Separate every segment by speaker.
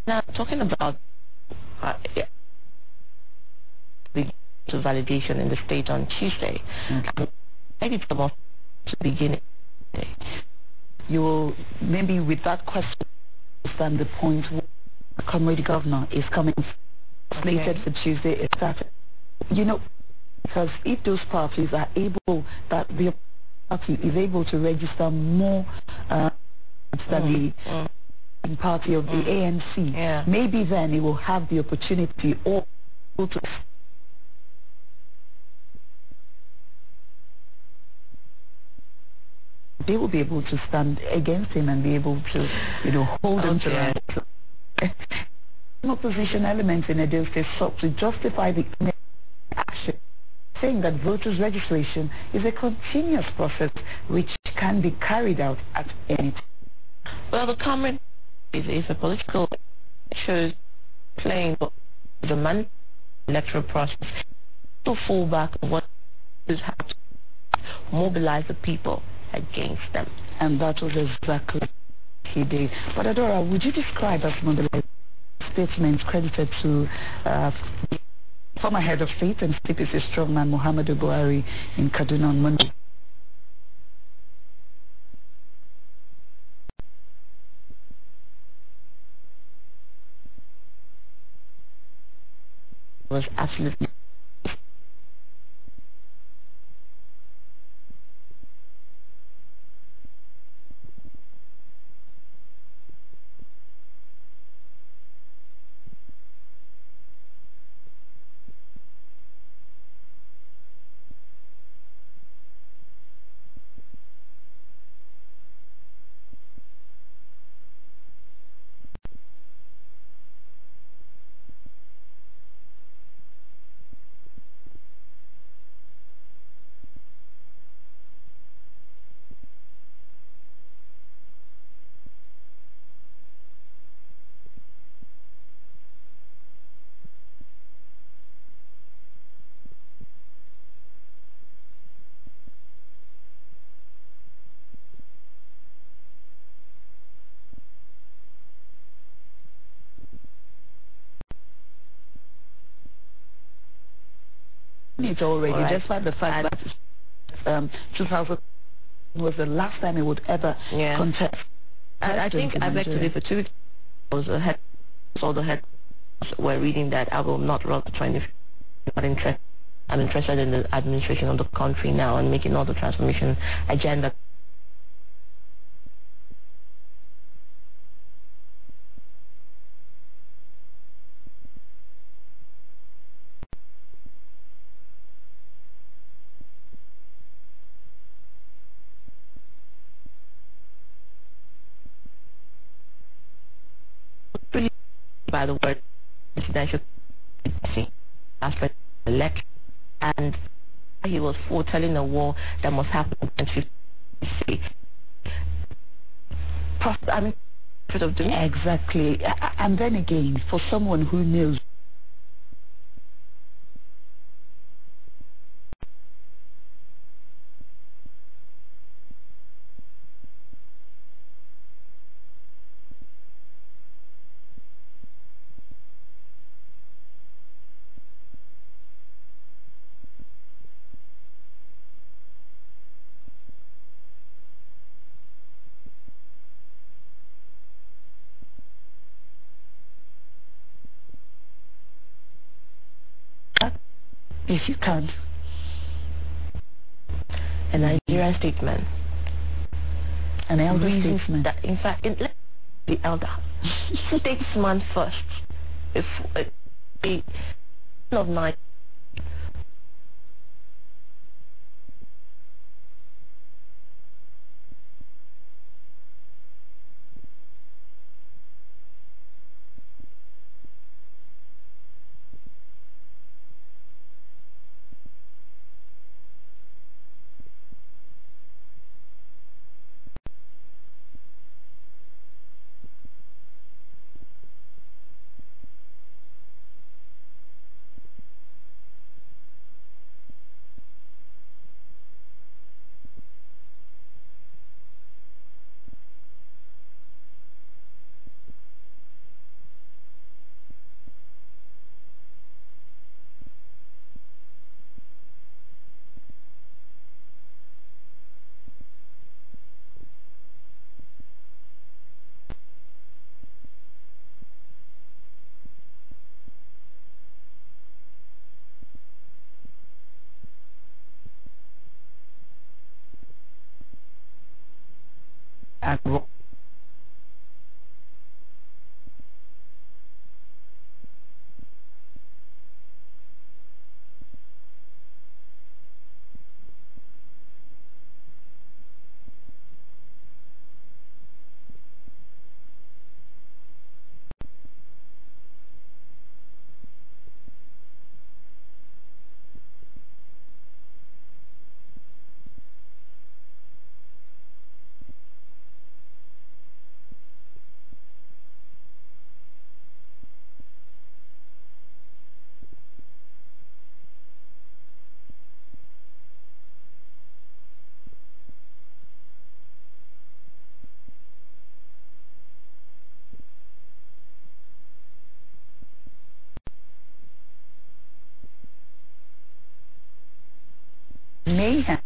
Speaker 1: Now, talking about the to validation in the state on Tuesday, maybe from off to begin.
Speaker 2: You will maybe with that question understand the point. Comrade Governor is coming slated for Tuesday. Is that because if those parties are able, that the party is able to register more than the party of the ANC, maybe then it will have the opportunity or to they will be able to stand against him and be able to, hold him to rank. Opposition elements in Edo State sought to justify the action, saying that voters' registration is a continuous process which can be carried out at any time.
Speaker 1: Well, the comment is a political shows playing the man electoral process to fall back on what is have to mobilize the people against them. And that was exactly what he did. But Adora, would you describe as mobilization statements credited to former head of state and CPC strongman Muhammadu Buhari in Kaduna on Monday? Was absolutely it already, despite the fact that 2000 was the last time he would ever contest. I think I beg to differ. 2 weeks ago, all the heads were reading that I will not run for 20. I'm interested in the administration of the country now and making all the transformation agenda. By the word presidential aspect of the election, and he was foretelling a war that must happen in 2050. Exactly. And then again, for someone who knows if you can. A Nigerian statement. An elder statesman. That, in fact, the elder statesman first. If the of night.
Speaker 2: and mayhem.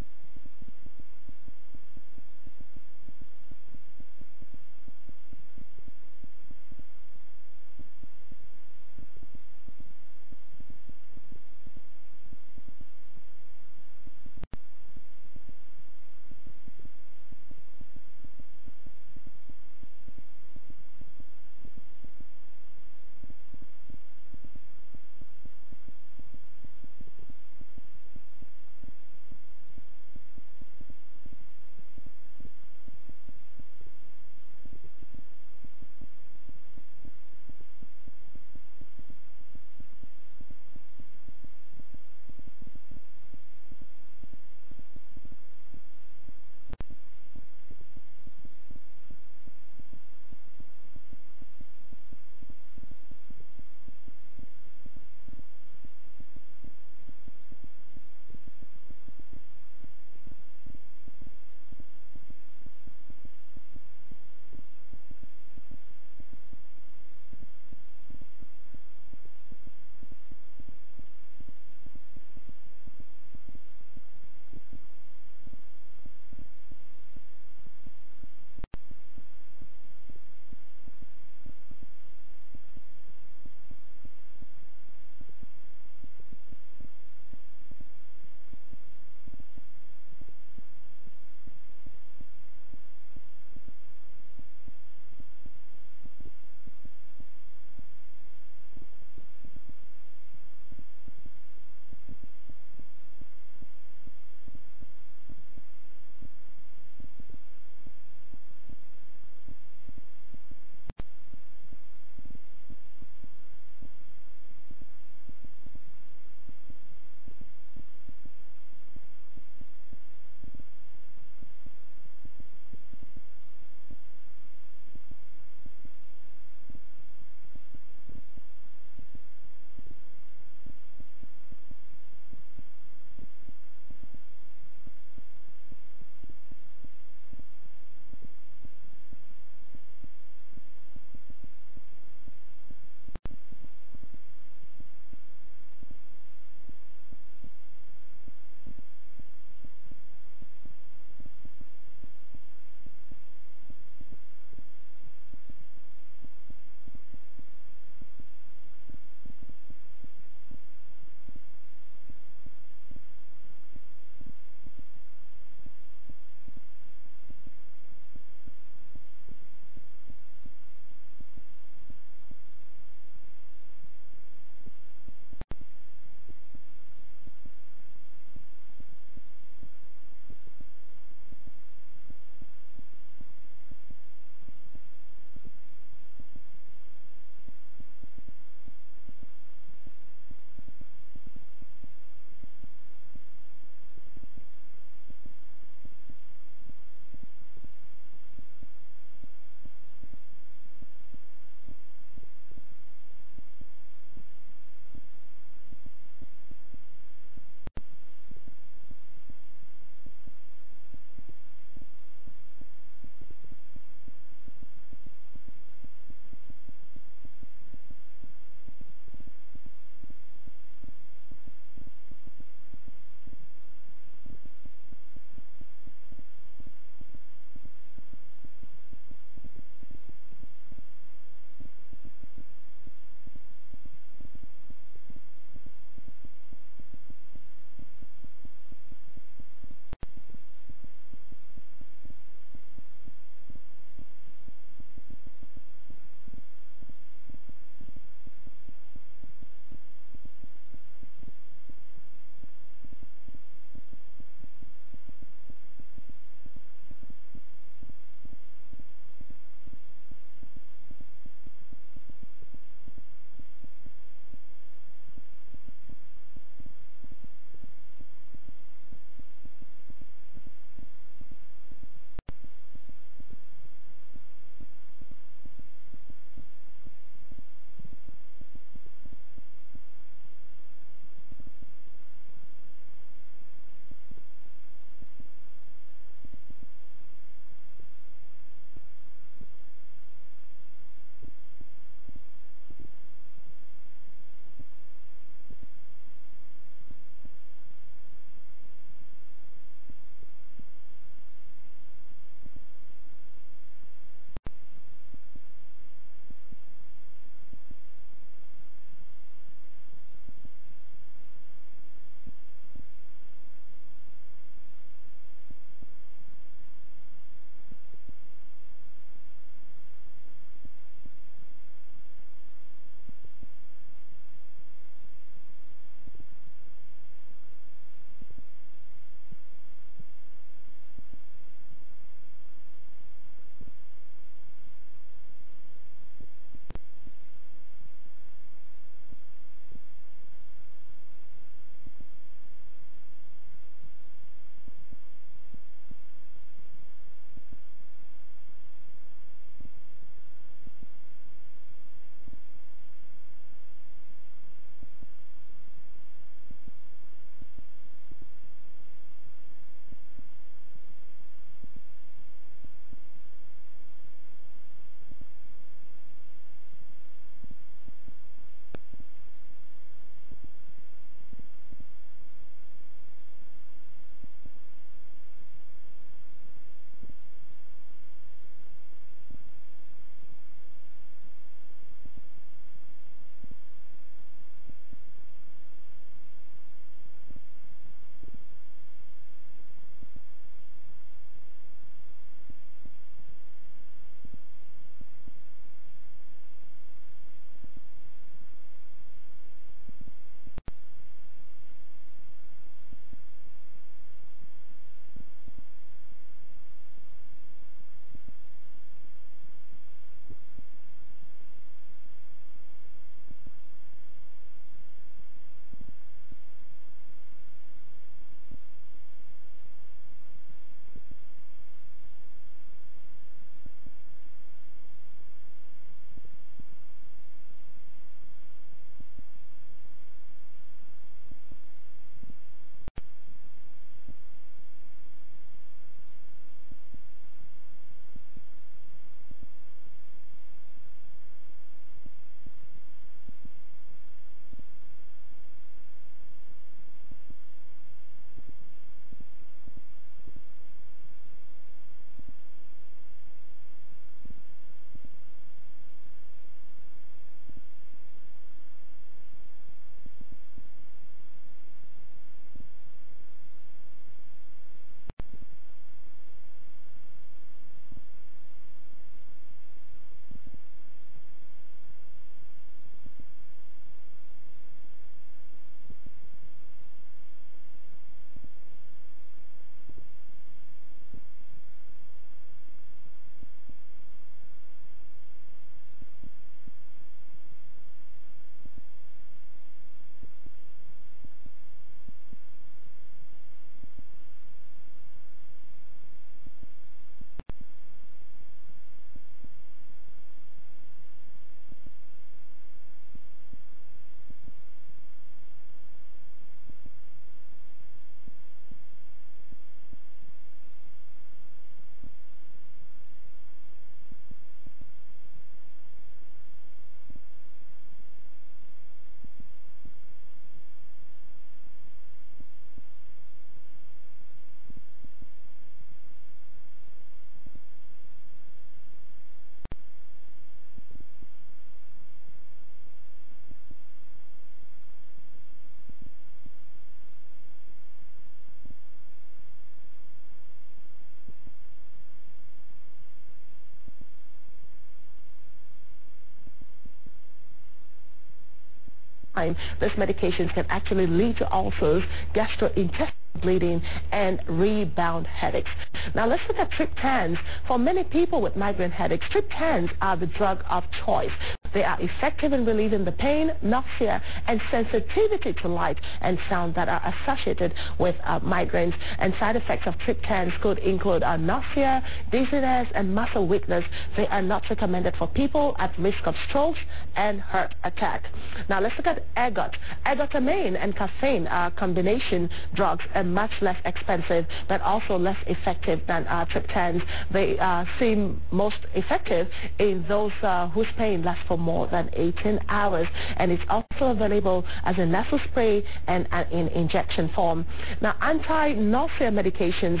Speaker 1: time, these medications can actually lead to ulcers, gastrointestinal bleeding, and rebound headaches. Now let's look at triptans. For many people with migraine headaches, triptans are the drug of choice. They are effective in relieving the pain, nausea, and sensitivity to light and sound that are associated with migraines. And side effects of triptans could include nausea, dizziness, and muscle weakness. They are not recommended for people at risk of strokes and heart attack. Now let's look at ergot. Ergotamine and caffeine are combination drugs and much less expensive, but also less effective than triptans. They seem most effective in those whose pain lasts for more than 18 hours, and it's also available as a nasal spray and in injection form. Now, anti-nausea medications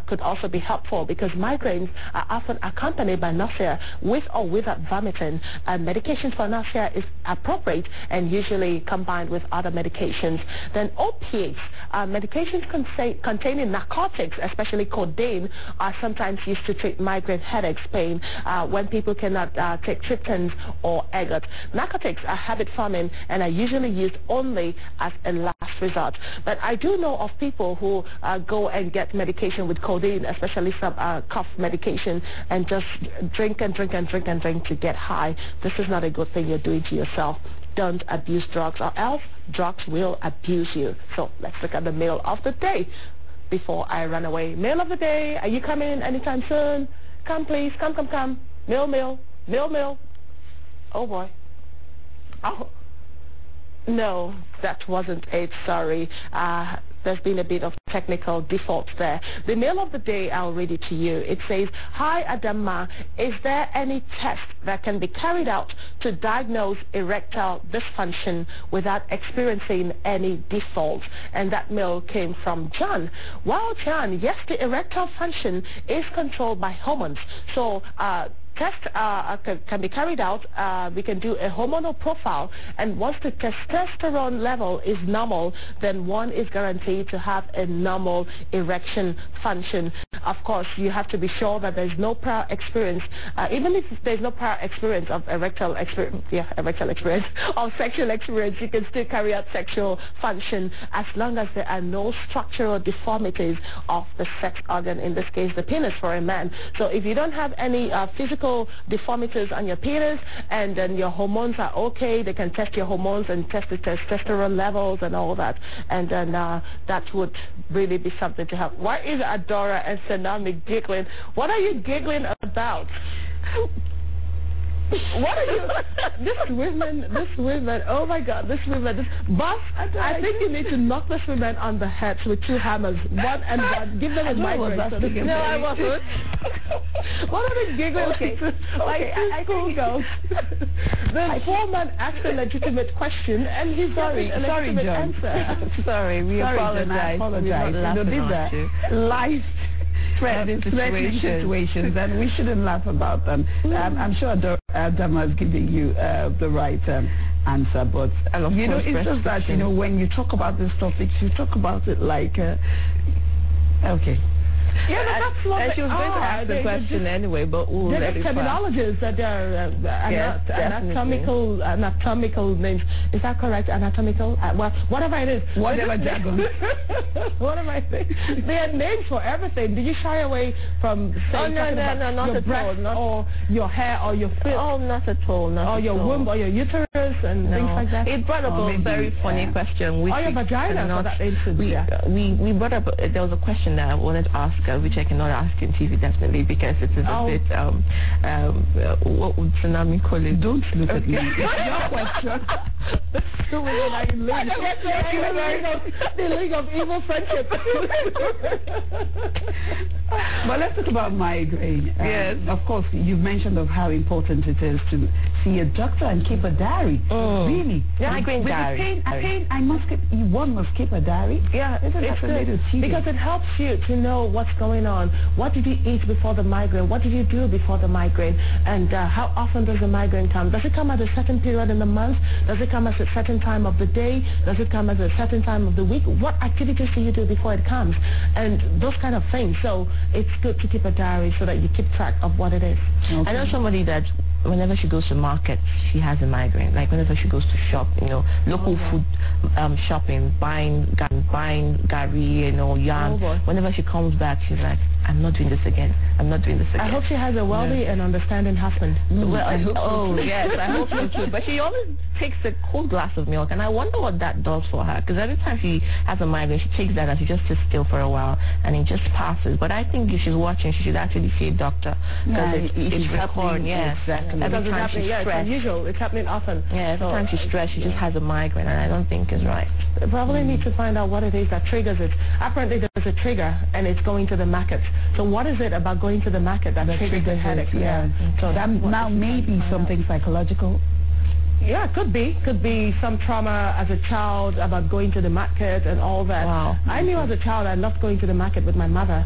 Speaker 1: could also be helpful because migraines are often accompanied by nausea with or without vomiting. Medications for nausea is appropriate and usually combined with other medications. Then opiates, medications containing narcotics, especially codeine, are sometimes used to treat migraine headaches, pain, when people cannot take triptans or ergot. Narcotics are habit-forming and are usually used only as a last resort. But I do know of people who go and get medication with codeine, especially some cough medication, and just drink and drink and drink and drink to get high. This is not a good thing you're doing to yourself. Don't abuse drugs, or else drugs will abuse you. So let's look at the meal of the day before I run away. Meal of the day. Are you coming anytime soon? Come, please. Come, come, come. Meal, meal. Meal, meal. Oh, boy. Oh. No, that wasn't it. Sorry. There's been a bit of technical default there. The mail of the day, I'll read it to you. It says, "Hi Adama, is there any test that can be carried out to diagnose erectile dysfunction without experiencing any default?" And that mail came from John. Well, John, yes, the erectile function is controlled by hormones. So test can be carried out. We can do a hormonal profile, and once the testosterone level is normal, then one is guaranteed to have a normal erection function. Of course, you have to be sure that there's no prior experience, even if there's no prior experience of erectile experience or sexual experience, you can still carry out sexual function as long as there are no structural deformities of the sex organ, in this case the penis for a man. So if you don't have any physical deformities on your penis, and then your hormones are okay, they can test your hormones and test the testosterone levels and all that, and then that would really be something to have. Why is Adora and Tsunami giggling? What are you giggling about? What are you? This women, oh my God, this women. Boss, I think you need to knock this woman on the head with 2 hammers, one and one. Give them a migraine. No, I wasn't. What are they giggling? Okay, like I think girls. The poor man asked a legitimate question, and he's sorry, John. Answer.
Speaker 2: Sorry, we apologize. These are life threatening situations, and we shouldn't laugh about them. I'm sure Adama is giving you the right answer, but you know, it's just that, you know, when you talk about these topics, you talk about it like okay.
Speaker 1: Yeah, that's what
Speaker 2: she was going to ask the question anyway, but we'll let it
Speaker 1: terminologies that are anatomical names. Is that correct? Anatomical? Well, whatever it is.
Speaker 2: Whatever jargon.
Speaker 1: Whatever it is. There are names for everything. Did you shy away from saying
Speaker 2: not
Speaker 1: your
Speaker 2: at
Speaker 1: breast
Speaker 2: all,
Speaker 1: or your hair or your feet?
Speaker 2: Oh, not at all.
Speaker 1: Or your womb or your uterus and things like that?
Speaker 2: It brought up a very funny question.
Speaker 1: Or your vagina for that instance.
Speaker 2: We brought up, there was a question that I wanted to ask, which I cannot ask in TV definitely because it is a bit, what would Tsunami call it?
Speaker 1: Don't look at me. It's your question. So we're going to the league of evil friendship.
Speaker 2: But let's talk about migraine.
Speaker 1: Yes.
Speaker 2: Of course, you've mentioned of how important it is to see a doctor and keep a diary. Really?
Speaker 1: Yeah, migraine diary.
Speaker 2: One must keep a diary.
Speaker 1: Yeah, it's good because it helps you to know what's going on. What did you eat before the migraine? What did you do before the migraine? And how often does the migraine come? Does it come at a certain period in the month? Does it
Speaker 3: come at a certain time of the day? Does it come at a certain time of the week? What activities do you do before it comes? And those kind of things. So it's good to keep a diary so that you keep track of what it is.
Speaker 1: Okay. I know somebody that whenever she goes to market, she has a migraine. Like whenever she goes to shop, local food shopping, buying gari, yarn. Whenever she comes back, she's like, I'm not doing this again. I'm not doing this again.
Speaker 3: I hope she has a wealthy and understanding husband.
Speaker 1: Well, I hope so too. Yes, I hope so too. But she always takes a cold glass of milk, and I wonder what that does for her. Because every time she has a migraine, she takes that and she just sits still for a while, and it just passes. But I think if she's watching, she should actually see a doctor.
Speaker 2: Yeah, it's recording.
Speaker 1: Yes,
Speaker 2: exactly.
Speaker 3: Every time she's stressed. It's unusual. It's happening often.
Speaker 1: Yeah, every time she's stressed, she just has a migraine, and I don't think it's right.
Speaker 3: Probably need to find out what it is that triggers it. Apparently, there's a trigger, and it's going to the market. So what is it about going to the market that triggers the headache?
Speaker 2: Yeah. So that now maybe something psychological.
Speaker 3: Yeah, could be some trauma as a child about going to the market and all that.
Speaker 1: Wow.
Speaker 3: I knew as a child I loved going to the market with my mother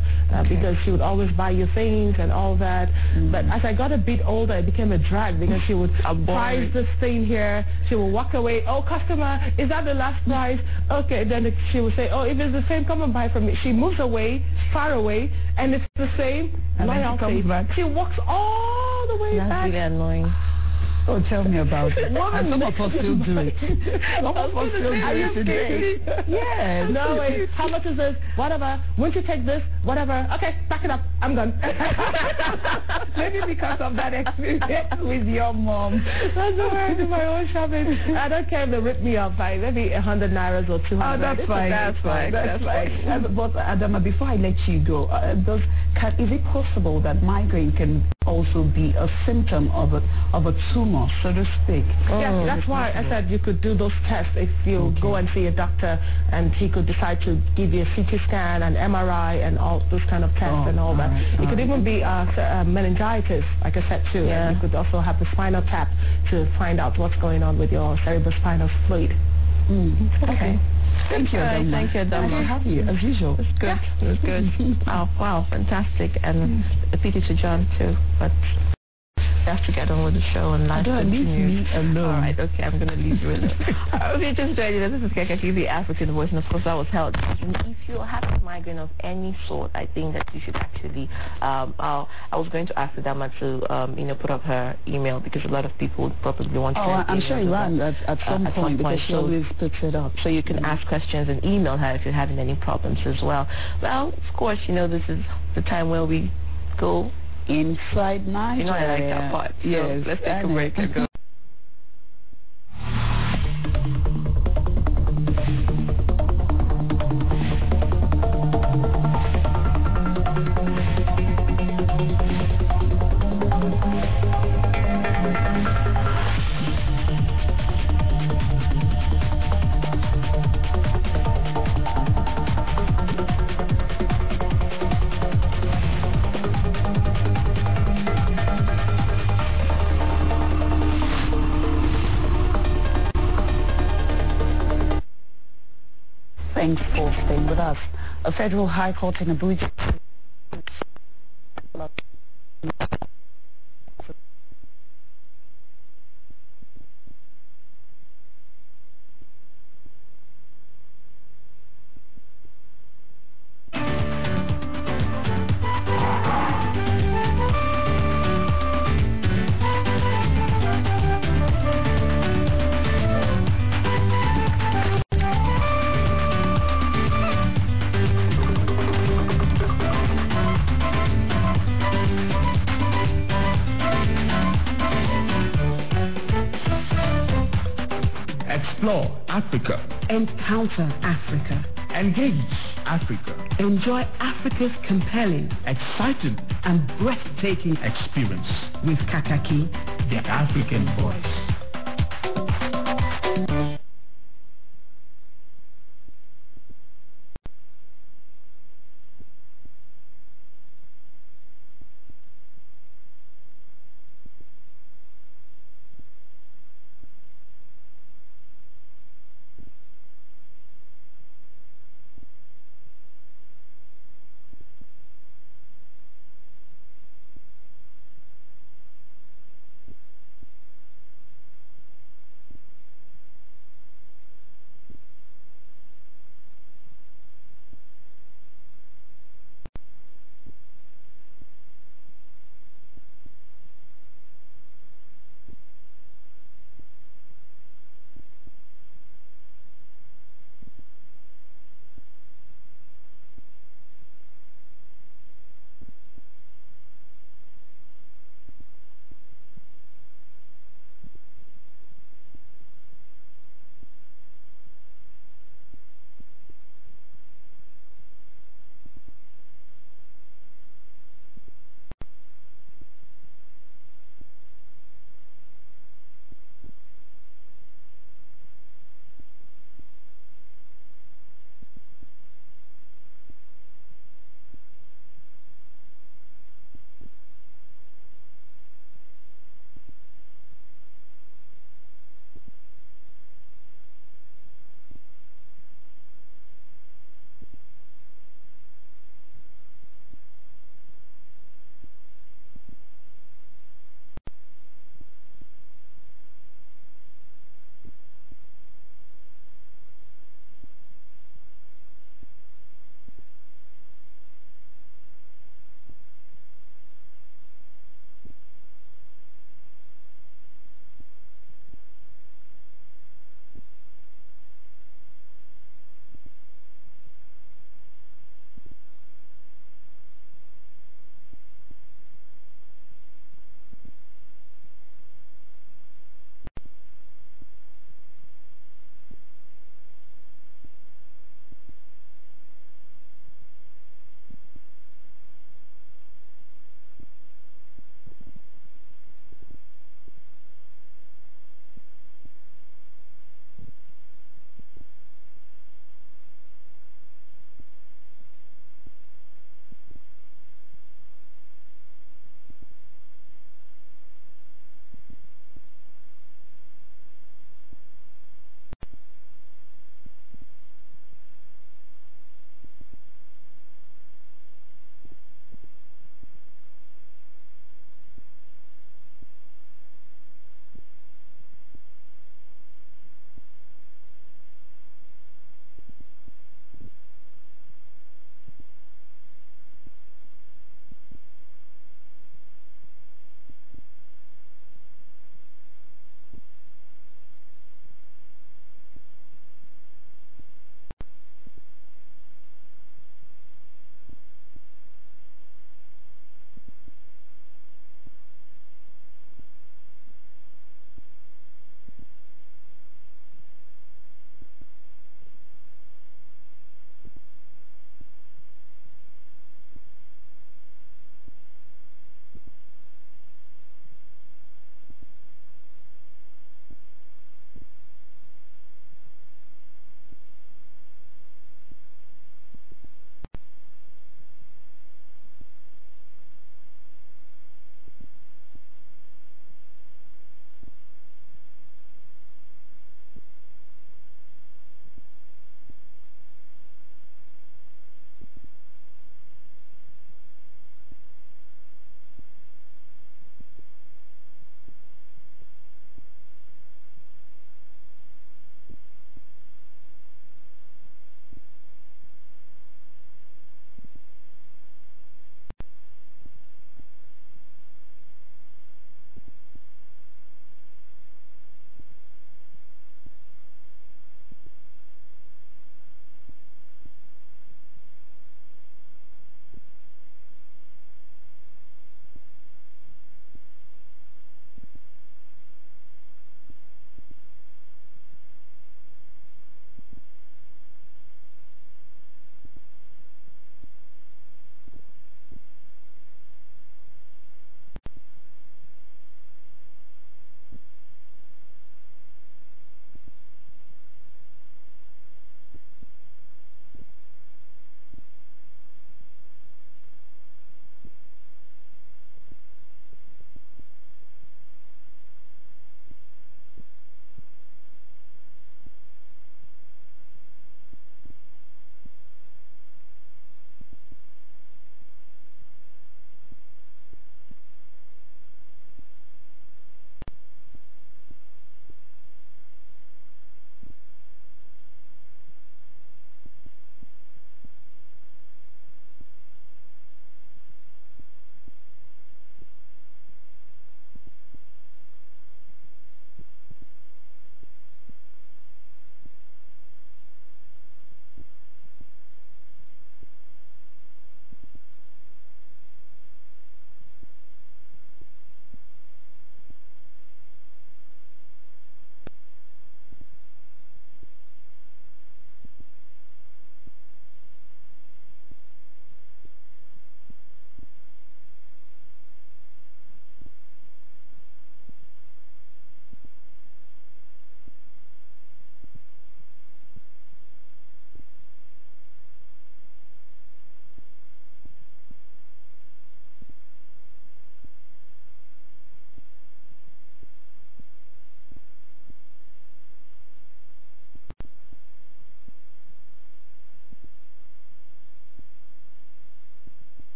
Speaker 3: because she would always buy you things and all that. But as I got a bit older, it became a drag because she would price this thing here. She would walk away. Oh, customer, is that the last price? Okay, then she would say, oh, if it's the same, come and buy from me. She moves away, far away, and it's the same.
Speaker 2: And then she comes back.
Speaker 3: She walks all the way back.
Speaker 1: That's really annoying.
Speaker 2: Oh, tell me about it. And some of us still do it. Some of us still do it today.
Speaker 3: Yes. No, wait. How much is this? Whatever. Won't you take this? Whatever. Okay, pack it up. I'm done.
Speaker 2: Maybe because of that experience with your mom.
Speaker 3: That's the way I do my own shopping. I don't care if they rip me off by maybe 100 nairas or 200.
Speaker 2: Oh, that's fine.
Speaker 3: That's fine.
Speaker 2: But Adama, before I let you go, is it possible that migraine can also be a symptom of a tumor, so to speak?
Speaker 3: Yes, that's why I said you could do those tests if you go and see a doctor, and he could decide to give you a CT scan and MRI and all those kind of tests and all that. It could even be meningitis, like I said too.
Speaker 1: Yeah.
Speaker 3: And you could also have the spinal tap to find out what's going on with your cerebrospinal fluid.
Speaker 2: Okay. Thank you, Adama.
Speaker 1: Thank you, Adama.
Speaker 2: Nice to have you, as usual.
Speaker 1: It's good. It was good. Oh, wow, fantastic. And a pity to John, too. But we have to get on with the show and life continues.
Speaker 2: Leave me alone.
Speaker 1: All right, okay, I'm going to leave you alone. If you just joined us, this is Kaakaki B, African Voice, and of course that was held. If you have a migraine of any sort, I think that you should actually, I was going to ask Adama to, put up her email, because a lot of people would probably want to.
Speaker 2: Oh, I'm sure you will at some point, because she always puts it up.
Speaker 1: So you can ask questions and email her if you're having any problems as well. Well, of course, this is the time where we go
Speaker 2: inside Nigeria.
Speaker 1: I like that part.
Speaker 2: Yes.
Speaker 1: So let's take a break and go.
Speaker 2: Thanks for staying with us. A federal high court in Abuja
Speaker 4: Explore Africa.
Speaker 5: Encounter Africa.
Speaker 4: Engage Africa.
Speaker 5: Enjoy Africa's compelling,
Speaker 4: Exciting
Speaker 5: and breathtaking
Speaker 4: experience
Speaker 5: with Kaakaki,
Speaker 4: the African Voice.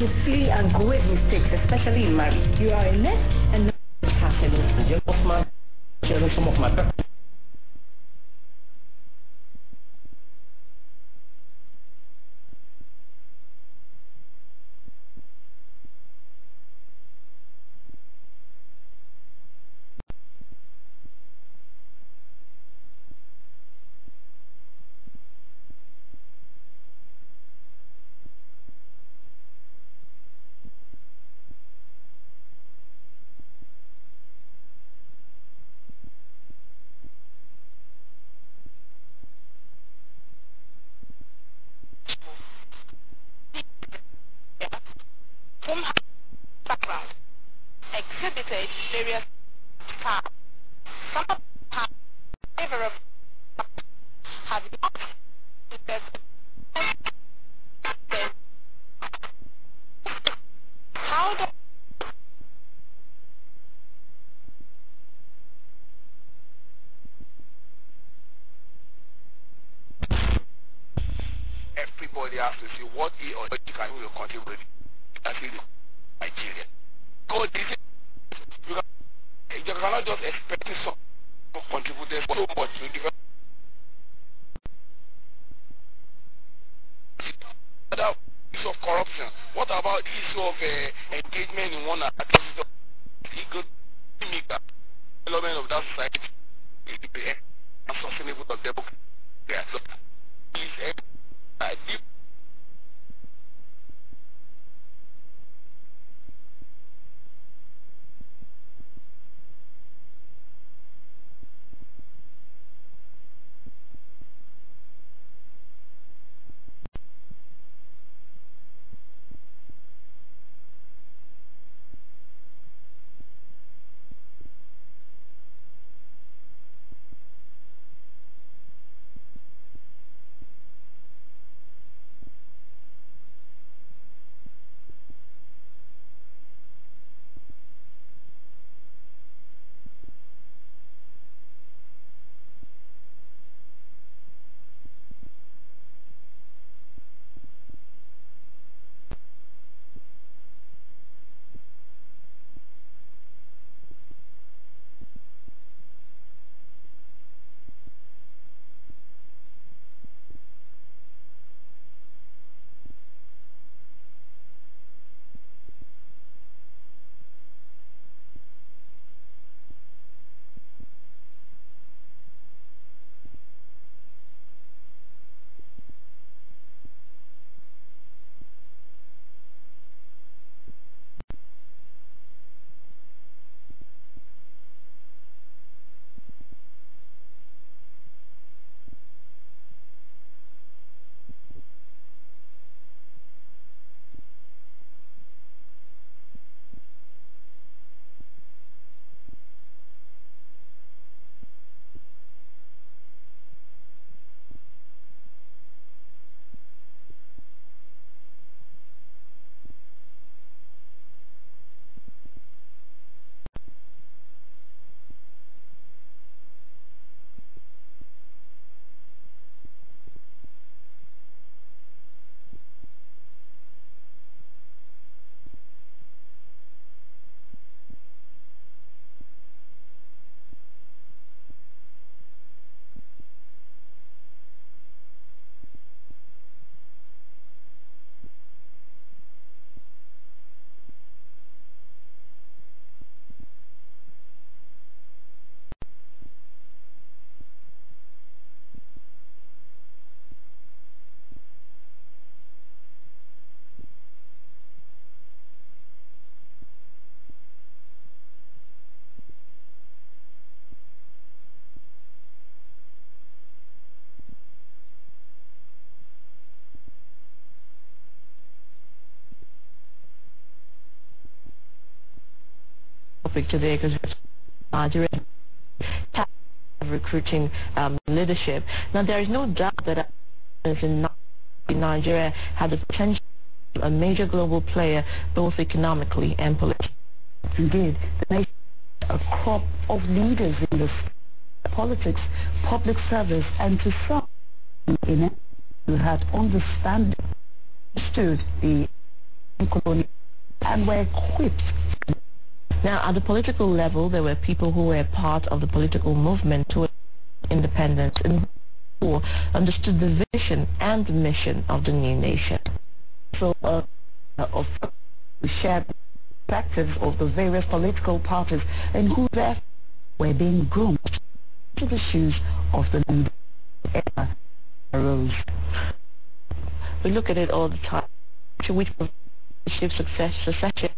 Speaker 6: making silly and great mistakes, especially in marriage. You are a nurse and not a counselor.
Speaker 7: Just of my sharing some of my purpose.
Speaker 1: From her background, exhibited various scars. Some of her favorable have not how does
Speaker 8: everybody has to see what he or she can will contribute to Nigeria. God, you cannot just expect some contributors so much to develop. Other issue of corruption. What about the issue of engagement in one activity of legal development of that society? And sustainable of democracy. Yeah, so please, deep.
Speaker 1: Today because Nigeria recruiting leadership. Now there is no doubt that in Nigeria had the potential to be a major global player both economically and politically.
Speaker 2: Indeed, the nation a crop of leaders in the politics, public service, and to some in it who had understood the colonial and were equipped.
Speaker 1: Now, at the political level, there were people who were part of the political movement toward independence and who understood the vision and the mission of the new nation.
Speaker 2: So, we shared perspectives of the various political parties and who therefore were being groomed to the shoes of the new era arose.
Speaker 1: We look at it all the time. Which succession.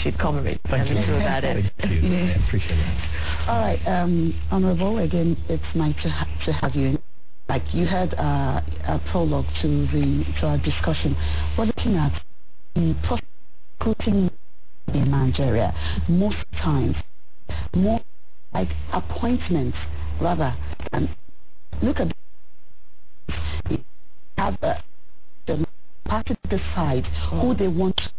Speaker 1: Should commemorate.
Speaker 4: Thank you.
Speaker 1: About it.
Speaker 4: Thank you. I appreciate that.
Speaker 2: All right, Honorable, again, it's nice to have you. Like you had a prologue to our discussion. We're looking at the prosecuting in Nigeria. Most times, more like appointments rather. And look at have the party decide who they want to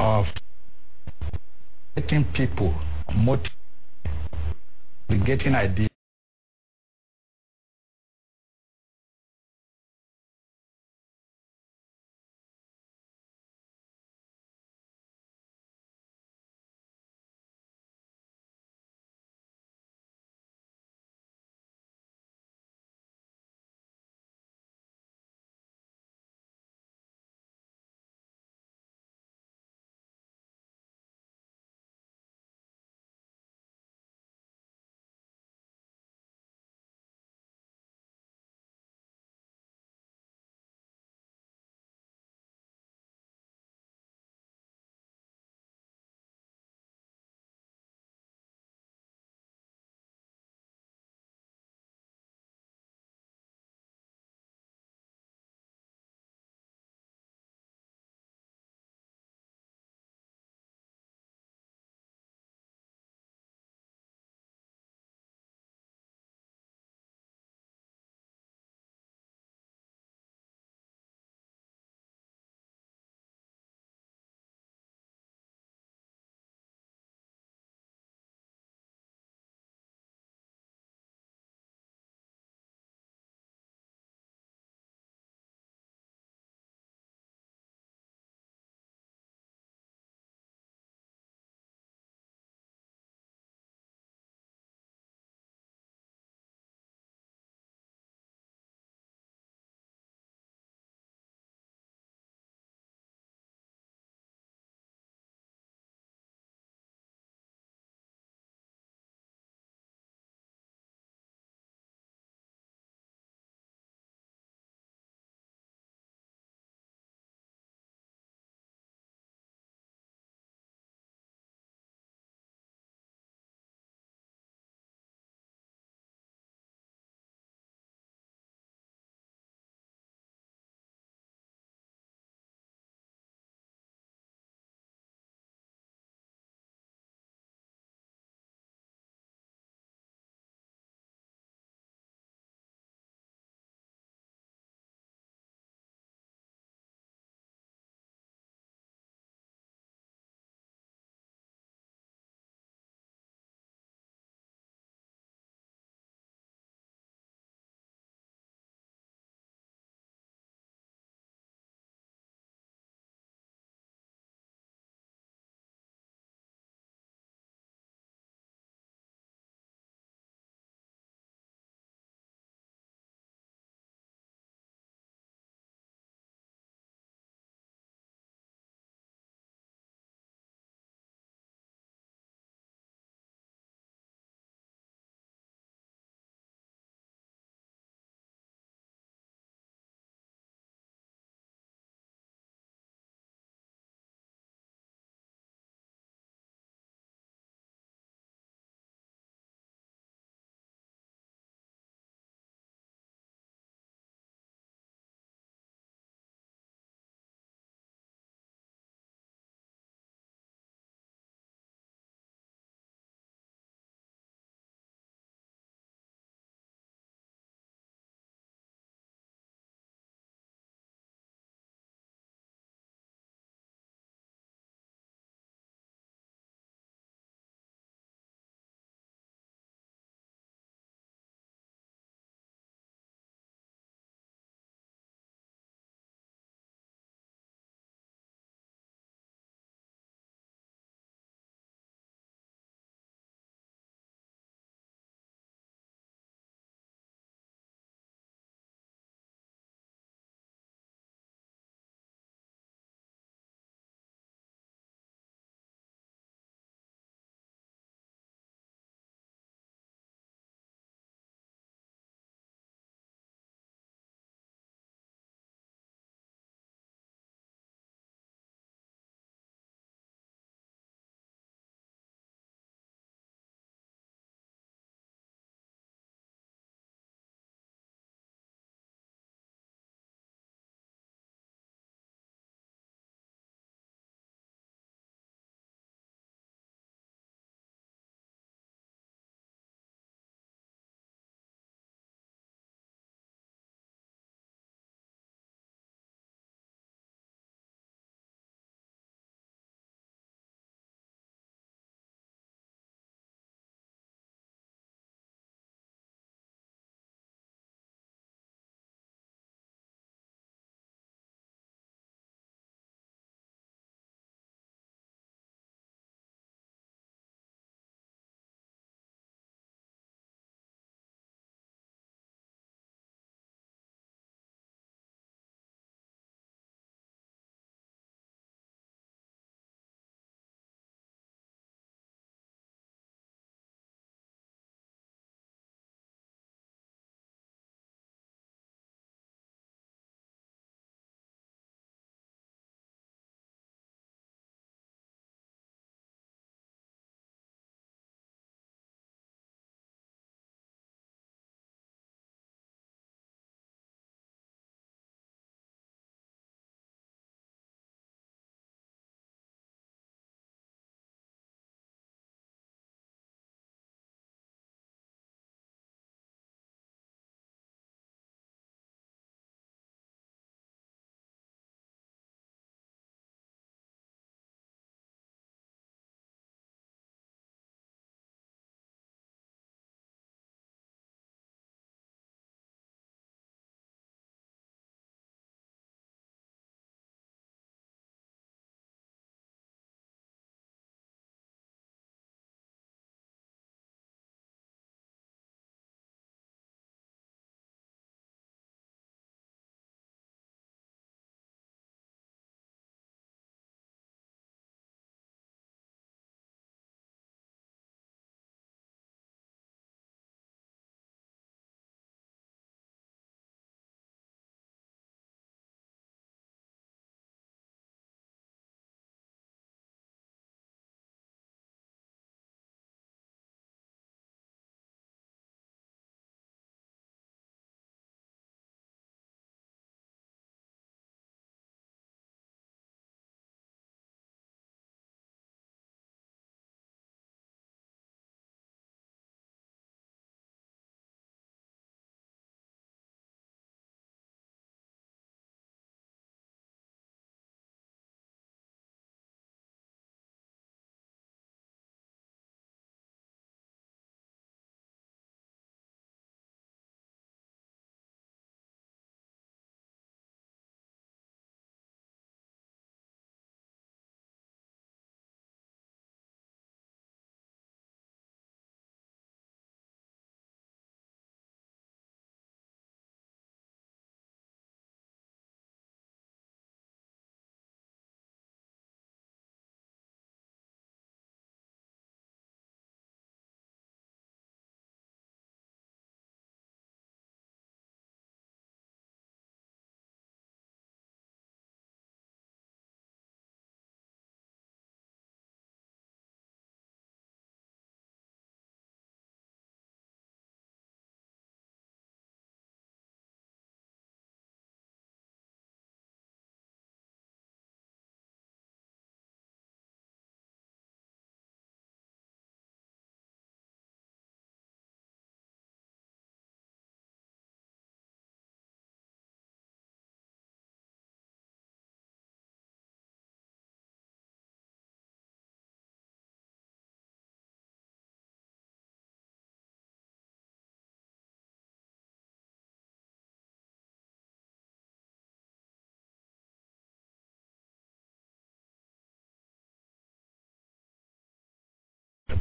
Speaker 4: of getting people motivated, getting ideas.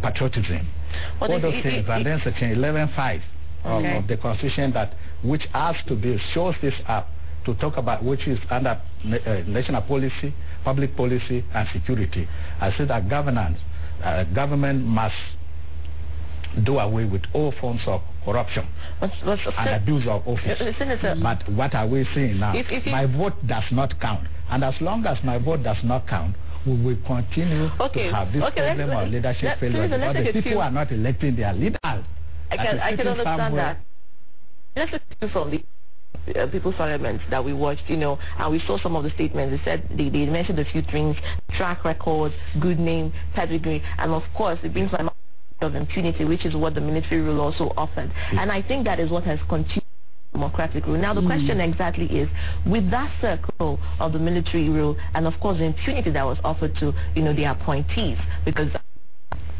Speaker 4: patriotism. All those things, and then Section 11.5 of the Constitution which has to be, shows this up to talk about, which is under national policy, public policy, and security. I say that government must do away with all forms of corruption and abuse of office. But what are we saying now? My vote does not count. And as long as my vote does not count, we will continue to have this problem of leadership failure, because the people are not electing their leaders.
Speaker 1: I can understand that. Let's take from the People's Parliament that we watched, and we saw some of the statements. They said they mentioned a few things: track record, good name, pedigree, and of course it brings my mind of impunity, which is what the military rule also offered. And I think that is what has continued democratic rule. Now the question exactly is, with that circle of the military rule and of course the impunity that was offered to the appointees, because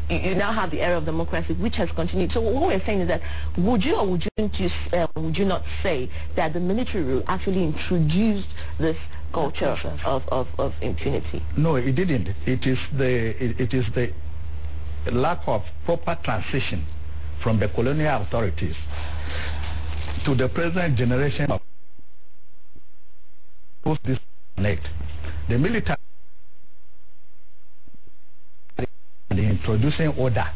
Speaker 1: you now have the era of democracy which has continued. So what we're saying is that would you or would you not say that the military rule actually introduced this culture of impunity?
Speaker 4: No, it didn't. It is the lack of proper transition from the colonial authorities to the present generation of post-disconnect. The military introducing order,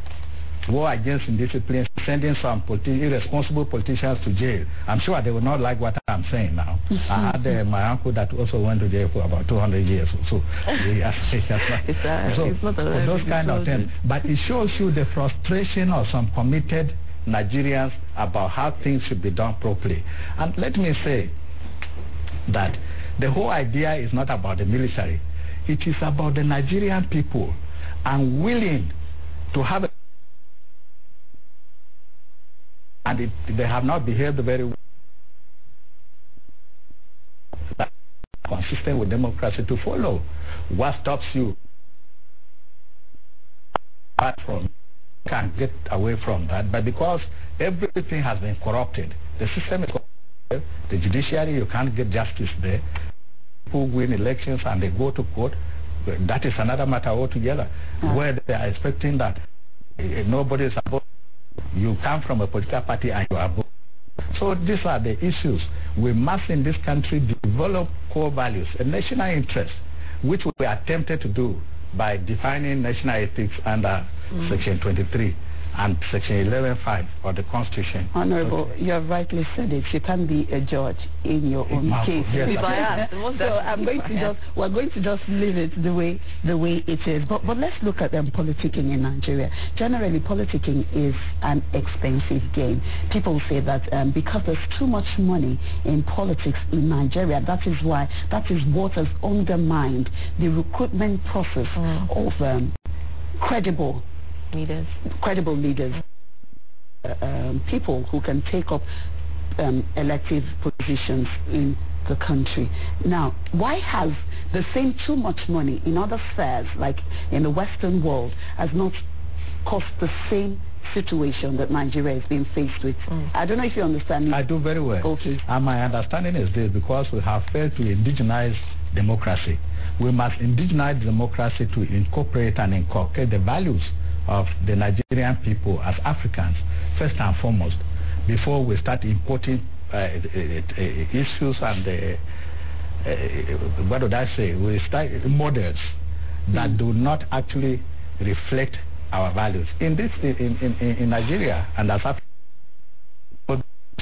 Speaker 4: war against indiscipline, sending some irresponsible politicians to jail. I'm sure they will not like what I'm saying now. I had my uncle that also went to jail for about 200 years or so. Those kind of things. But it shows you the frustration of some committed Nigerians about how things should be done properly. And let me say that the whole idea is not about the military. It is about the Nigerian people and willing to have and they have not behaved very well, consistent with democracy, to follow. What stops you apart from can get away from that? But because everything has been corrupted, the system is corrupted, the judiciary, you can't get justice there. People win elections and they go to court. That is another matter altogether, where they are expecting that nobody is above. You come from a political party and you are above. So these are the issues. We must in this country develop core values, a national interest, which we attempted to do by defining national ethics under Section 23 and Section 11.5 of the Constitution.
Speaker 2: Honorable, you have rightly said it. You can't be a judge in your own case.
Speaker 4: Yes,
Speaker 2: so we're going to just leave it the way it is. But let's look at politicking in Nigeria. Generally, politicking is an expensive game. People say that because there's too much money in politics in Nigeria, that is what has undermined the recruitment process of credible leaders, people who can take up elective positions in the country. Now, why has the same too much money in other spheres, like in the Western world, has not caused the same situation that Nigeria has been faced with? I don't know if you understand me.
Speaker 4: I do very well.
Speaker 2: Okay.
Speaker 4: And my understanding is this: because we have failed to indigenize democracy, we must indigenize democracy to incorporate and inculcate the values of the Nigerian people as Africans, first and foremost, before we start importing issues and what would I say? We start models that do not actually reflect our values. In Nigeria and as Africa,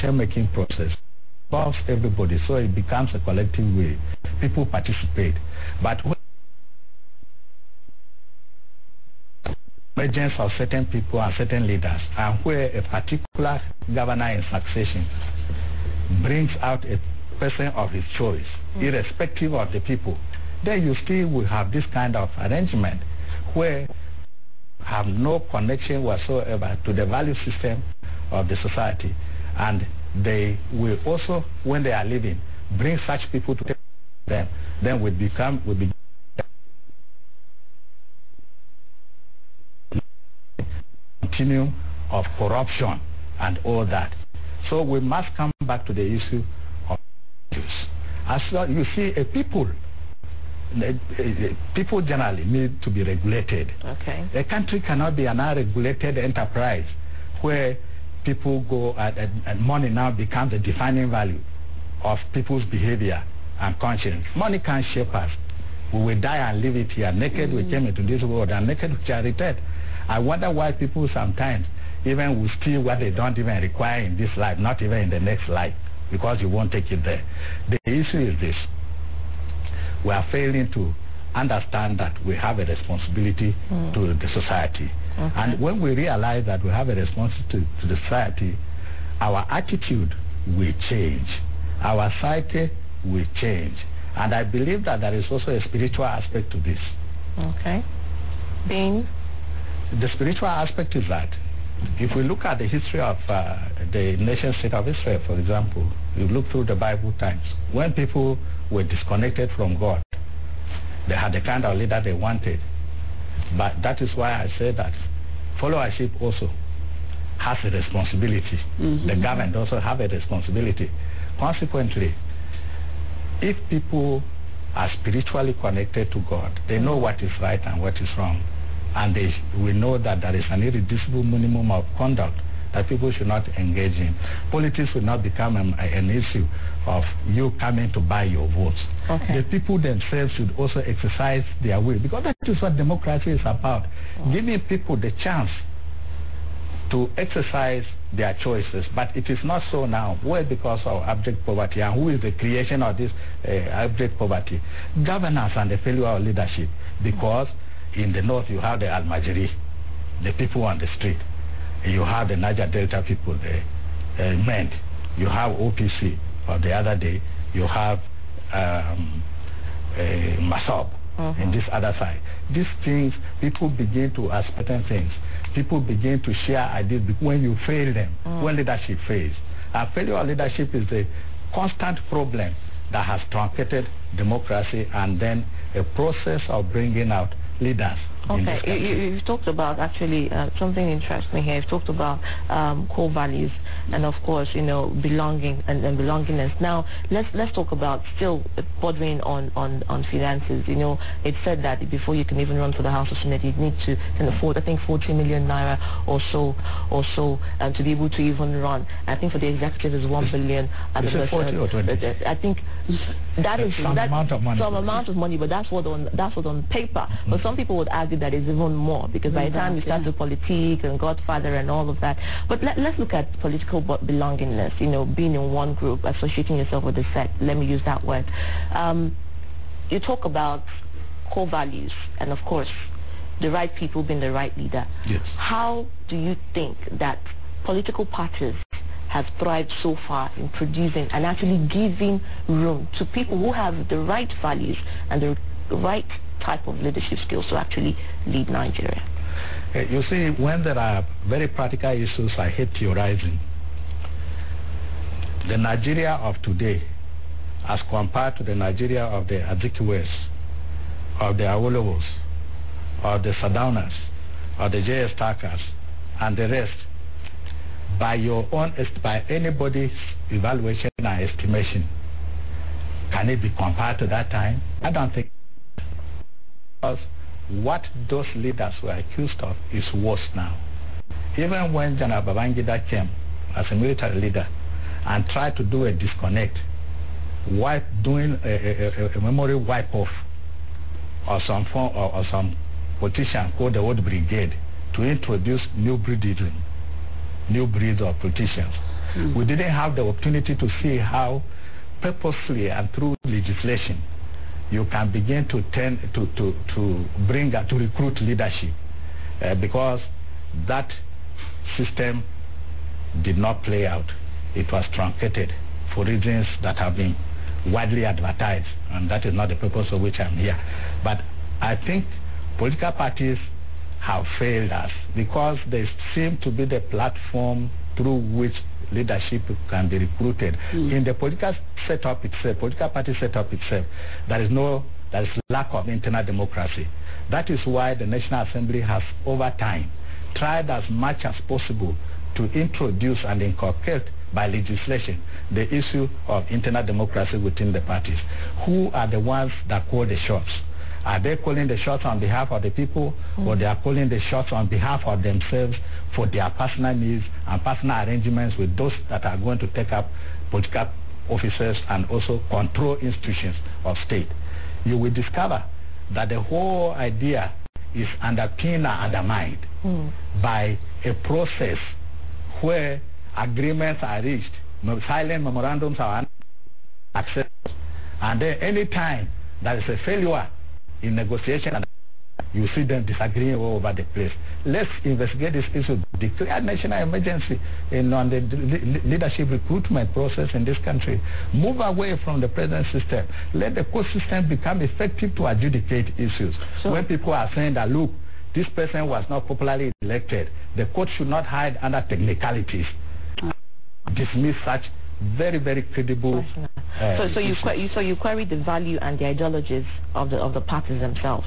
Speaker 4: the making process involves everybody, so it becomes a collective way. People participate, but emergence of certain people and certain leaders, and where a particular governor in succession brings out a person of his choice, irrespective of the people, then you still will have this kind of arrangement where have no connection whatsoever to the value system of the society, and they will also, when they are leaving, bring such people to them. Then we become continuum of corruption and all that. So we must come back to the issue of values. As you see, a people people generally need to be regulated.
Speaker 1: Okay.
Speaker 4: A country cannot be an unregulated enterprise where people go and money now becomes the defining value of people's behavior and conscience. Money can't shape us. We will die and leave it here. Naked we came into this world, and naked we shall return. I wonder why people sometimes even will steal what they don't even require in this life, not even in the next life, because you won't take it there. The issue is this. We are failing to understand that we have a responsibility to the society. Okay. And when we realize that we have a responsibility to the society, our attitude will change. Our psyche will change. And I believe that there is also a spiritual aspect to this.
Speaker 1: Okay. Being?
Speaker 4: The spiritual aspect is that if we look at the history of the nation state of Israel, for example, you look through the Bible times, when people were disconnected from God, they had the kind of leader they wanted. But that is why I say that followership also has a responsibility. The government also have a responsibility. Consequently, if people are spiritually connected to God, they know what is right and what is wrong. And we know that there is an irreducible minimum of conduct that people should not engage in. Politics will not become an issue of you coming to buy your votes. Okay. The people themselves should also exercise their will, because that is what democracy is about. Giving people the chance to exercise their choices. But it is not so now. Why? Because of abject poverty. And who is the creation of this abject poverty? Governance and the failure of leadership. Because in the north you have the Almajiri, the people on the street. You have the Niger Delta people, the MEND. You have OPC. Or the other day, you have Masob in this other side. These things, people begin to ask certain things. People begin to share ideas when you fail them, when leadership fails. And failure of leadership is a constant problem that has truncated democracy and then a process of bringing out leaders.
Speaker 1: Okay, you've talked about actually something interesting here. You've talked about core values and of course, you know, belonging and belongingness. Now, let's talk about still bordering on finances. You know, it's said that before you can even run for the House of Senate, you need to can afford, I think, 40 million naira or so, to be able to even run. I think for the executive is 1 billion.
Speaker 4: Is it 40 or 20?
Speaker 1: I think that is
Speaker 4: some amount of money.
Speaker 1: Some amount of money, but that's what on paper. But some people would argue that is even more, because by the time you start with politics and Godfather and all of that. But let's look at political belongingness, you know, being in one group, associating yourself with a sect. Let me use that word. You talk about core values and, of course, the right people being the right leader.
Speaker 4: Yes.
Speaker 1: How do you think that political parties have thrived so far in producing and actually giving room to people who have the right values and the right type of leadership skills to actually lead Nigeria?
Speaker 4: You see, when there are very practical issues, I hate theorizing. The Nigeria of today, as compared to the Nigeria of the Azikiwes, of the Awolowos, of the Sadaunas, of the J.S. Takas, and the rest, by anybody's evaluation and estimation, can it be compared to that time? I don't think. Because what those leaders were accused of is worse now. Even when General Babangida came as a military leader and tried to do a disconnect, doing a memory wipe-off or some form or some politician called the Old Brigade to introduce new breeds of politicians. We didn't have the opportunity to see how purposely and through legislation you can begin to recruit leadership, because that system did not play out. It was truncated for reasons that have been widely advertised, and that is not the purpose of which I'm here. But I think political parties have failed us because they seem to be the platform through which leadership can be recruited. In the political setup itself, political party setup itself, there is lack of internal democracy. That is why the National Assembly has over time tried as much as possible to introduce and inculcate by legislation the issue of internal democracy within the parties. Who are the ones that call the shots? Are they calling the shots on behalf of the people, or they are calling the shots on behalf of themselves for their personal needs and personal arrangements with those that are going to take up political offices and also control institutions of state? You will discover that the whole idea is underpinned and undermined by a process where agreements are reached, silent memorandums are accepted, and then any time there is a failure in negotiation, you see them disagreeing all over the place. Let's investigate this issue, declare national emergency on the leadership recruitment process in this country. Move away from the present system. Let the court system become effective to adjudicate issues. So when people are saying that, look, this person was not popularly elected, the court should not hide under technicalities. Dismiss such very, very credible.
Speaker 1: So you query the value and the ideologies of the parties themselves.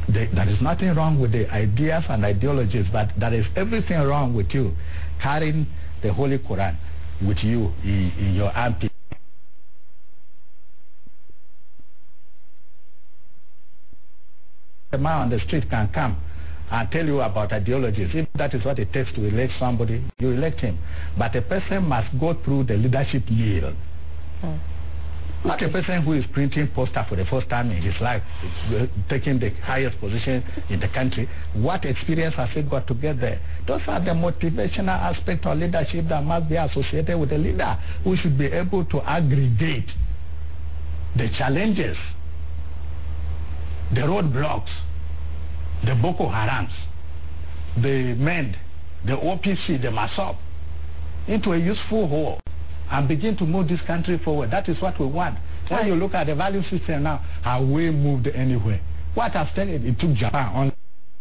Speaker 4: There is nothing wrong with the ideas and ideologies, but there is everything wrong with you carrying the Holy Quran with you in your armpit. The man on the street can come and tell you about ideologies. If that is what it takes to elect somebody, you elect him. But a person must go through the leadership meal. Not a person who is printing poster for the first time in his life, taking the highest position in the country. What experience has he got to get there? Those are the motivational aspects of leadership that must be associated with a leader who should be able to aggregate the challenges, the roadblocks, the Boko Harams, the MEND, the OPC, the MASOP, into a useful whole and begin to move this country forward. That is what we want. When you look at the value system now, have we moved anywhere? What has taken it took Japan only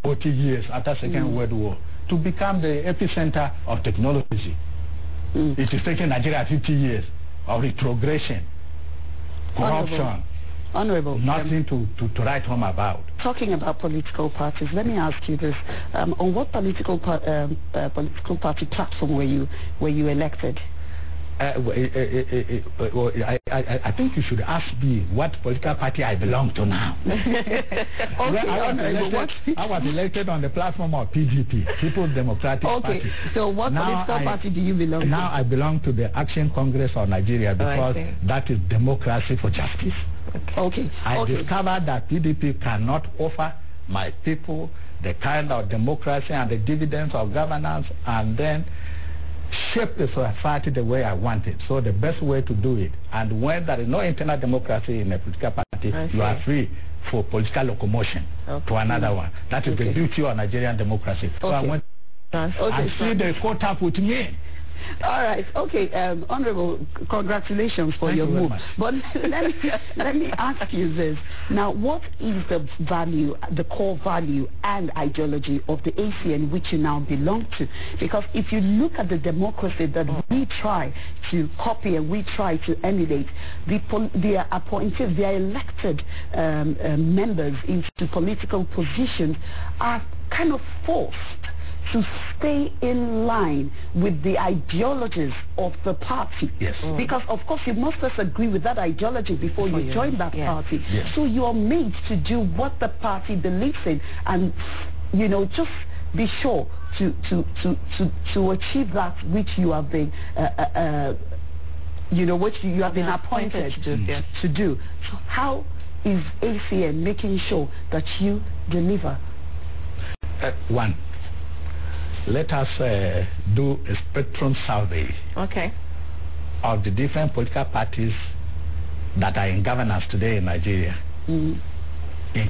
Speaker 4: 40 years after Second World War to become the epicenter of technology. It is taking Nigeria 50 years of retrogression, corruption.
Speaker 2: Honorable.
Speaker 4: Nothing to write home about.
Speaker 2: Talking about political parties, let me ask you this. On what political party platform were you elected?
Speaker 4: I think you should ask me what political party I belong to now. I was elected on the platform of PDP, People's Democratic Party.
Speaker 2: So what political party do you belong to?
Speaker 4: Now I belong to the Action Congress of Nigeria because that is democracy for justice. I discovered that PDP cannot offer my people the kind of democracy and the dividends of governance and then shape the society the way I want it. So the best way to do it, and when there is no internal democracy in a political party, you are free for political locomotion to another one. That is the beauty of Nigerian democracy. So I went and see the caught up with me.
Speaker 2: All right, Honorable, congratulations for your move. But let me ask you this. Now, what is the value, the core value and ideology of the ACN which you now belong to? Because if you look at the democracy that we try to copy and we try to emulate, they are appointed, they are elected members into political positions are kind of forced to stay in line with the ideologies of the party.
Speaker 4: Yes.
Speaker 2: Because, of course, you must first agree with that ideology before you join that party.
Speaker 4: Yes.
Speaker 2: So you are made to do what the party believes in and, just be sure to achieve that which you have been, which you have been appointed to do. So how is ACN making sure that you deliver?
Speaker 4: One. Let us do a spectrum survey of the different political parties that are in governance today in Nigeria in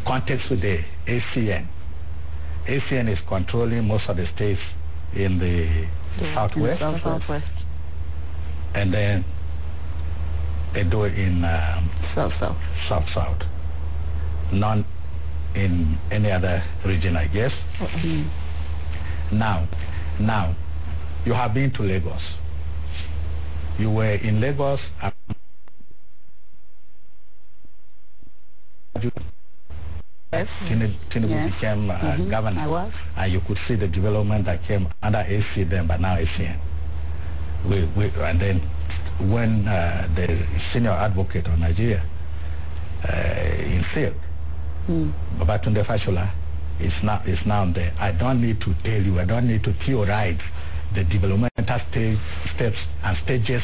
Speaker 4: context with the ACN. ACN is controlling most of the states in the southwest. And then they do it in south. None in any other region, I guess. Now, you have been to Lagos. You were in Lagos. Tinubu became governor.
Speaker 2: I was.
Speaker 4: And you could see the development that came under AC then, but now ACN. And then when the senior advocate of Nigeria in Silk, Babatunde Fashola, is now there. I don't need to tell you, I don't need to theorize the developmental steps and stages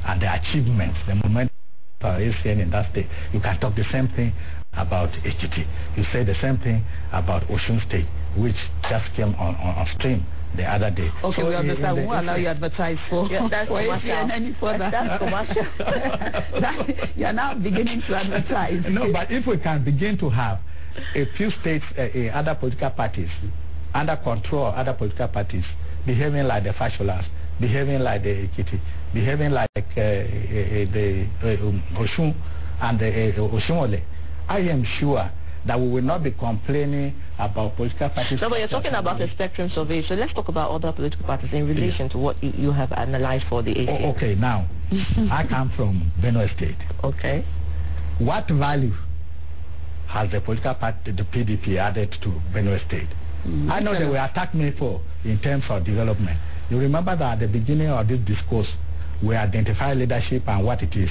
Speaker 4: and the achievements, the moment for ACN in that state. You can talk the same thing about HT. You say the same thing about Osun State, which just came on stream the other day.
Speaker 2: Okay, so we understand. We won't allow you advertise for ACN any further. That's commercial. You're now beginning to advertise.
Speaker 4: No, but if we can begin to have a few states, other political parties, under control of other political parties, behaving like the Fasholas, behaving like the Ekiti, behaving like the Osun and the Oshunole, I am sure that we will not be complaining about political parties.
Speaker 1: No, but you're talking about the spectrum survey, so let's talk about other political parties in relation to what you have analyzed for the ACN.
Speaker 4: Okay, now, I come from Benue State.
Speaker 1: Okay.
Speaker 4: What value has the political party, the PDP, added to Benue State? I know they will attack me for in terms of development. You remember that at the beginning of this discourse, we identify leadership and what it is.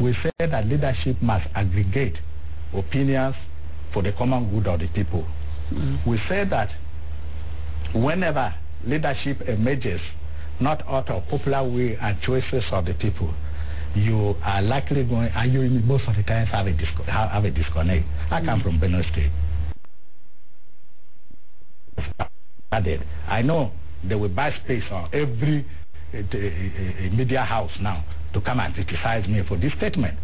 Speaker 4: We said that leadership must aggregate opinions for the common good of the people. We said that whenever leadership emerges not out of popular will and choices of the people, you are likely going, and you most of the times have a disconnect. I come from Benue State. I know they will buy space on every media house now to come and criticize me for this statement.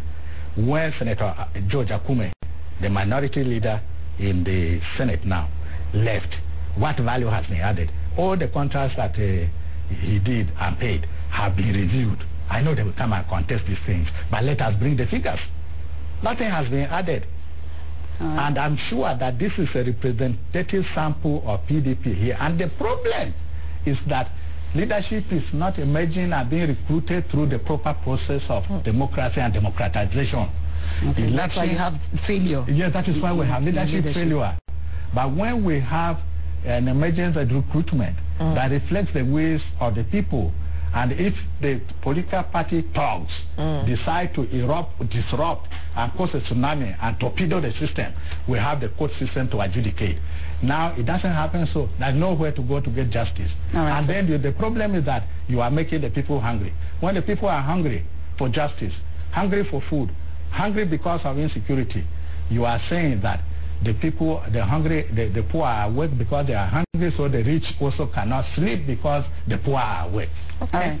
Speaker 4: When Senator George Akume, the minority leader in the Senate now, left, what value has been added? All the contracts that he did and paid have been reviewed. I know they will come and contest these things, but let us bring the figures. Nothing has been added. And I'm sure that this is a representative sample of PDP here. And the problem is that leadership is not emerging and being recruited through the proper process of democracy and democratization.
Speaker 2: Okay, that's why you have failure.
Speaker 4: Yes, that is why we have leadership failure. But when we have an emergence of recruitment that reflects the ways of the people, and if the political party thugs decide to disrupt and cause a tsunami and torpedo the system, we have the court system to adjudicate. Now, it doesn't happen, so there's nowhere to go to get justice. Right. And then the problem is that you are making the people hungry. When the people are hungry for justice, hungry for food, hungry because of insecurity, you are saying that the people, the poor are awake because they are hungry, so the rich also cannot sleep because the poor are awake.
Speaker 2: Okay.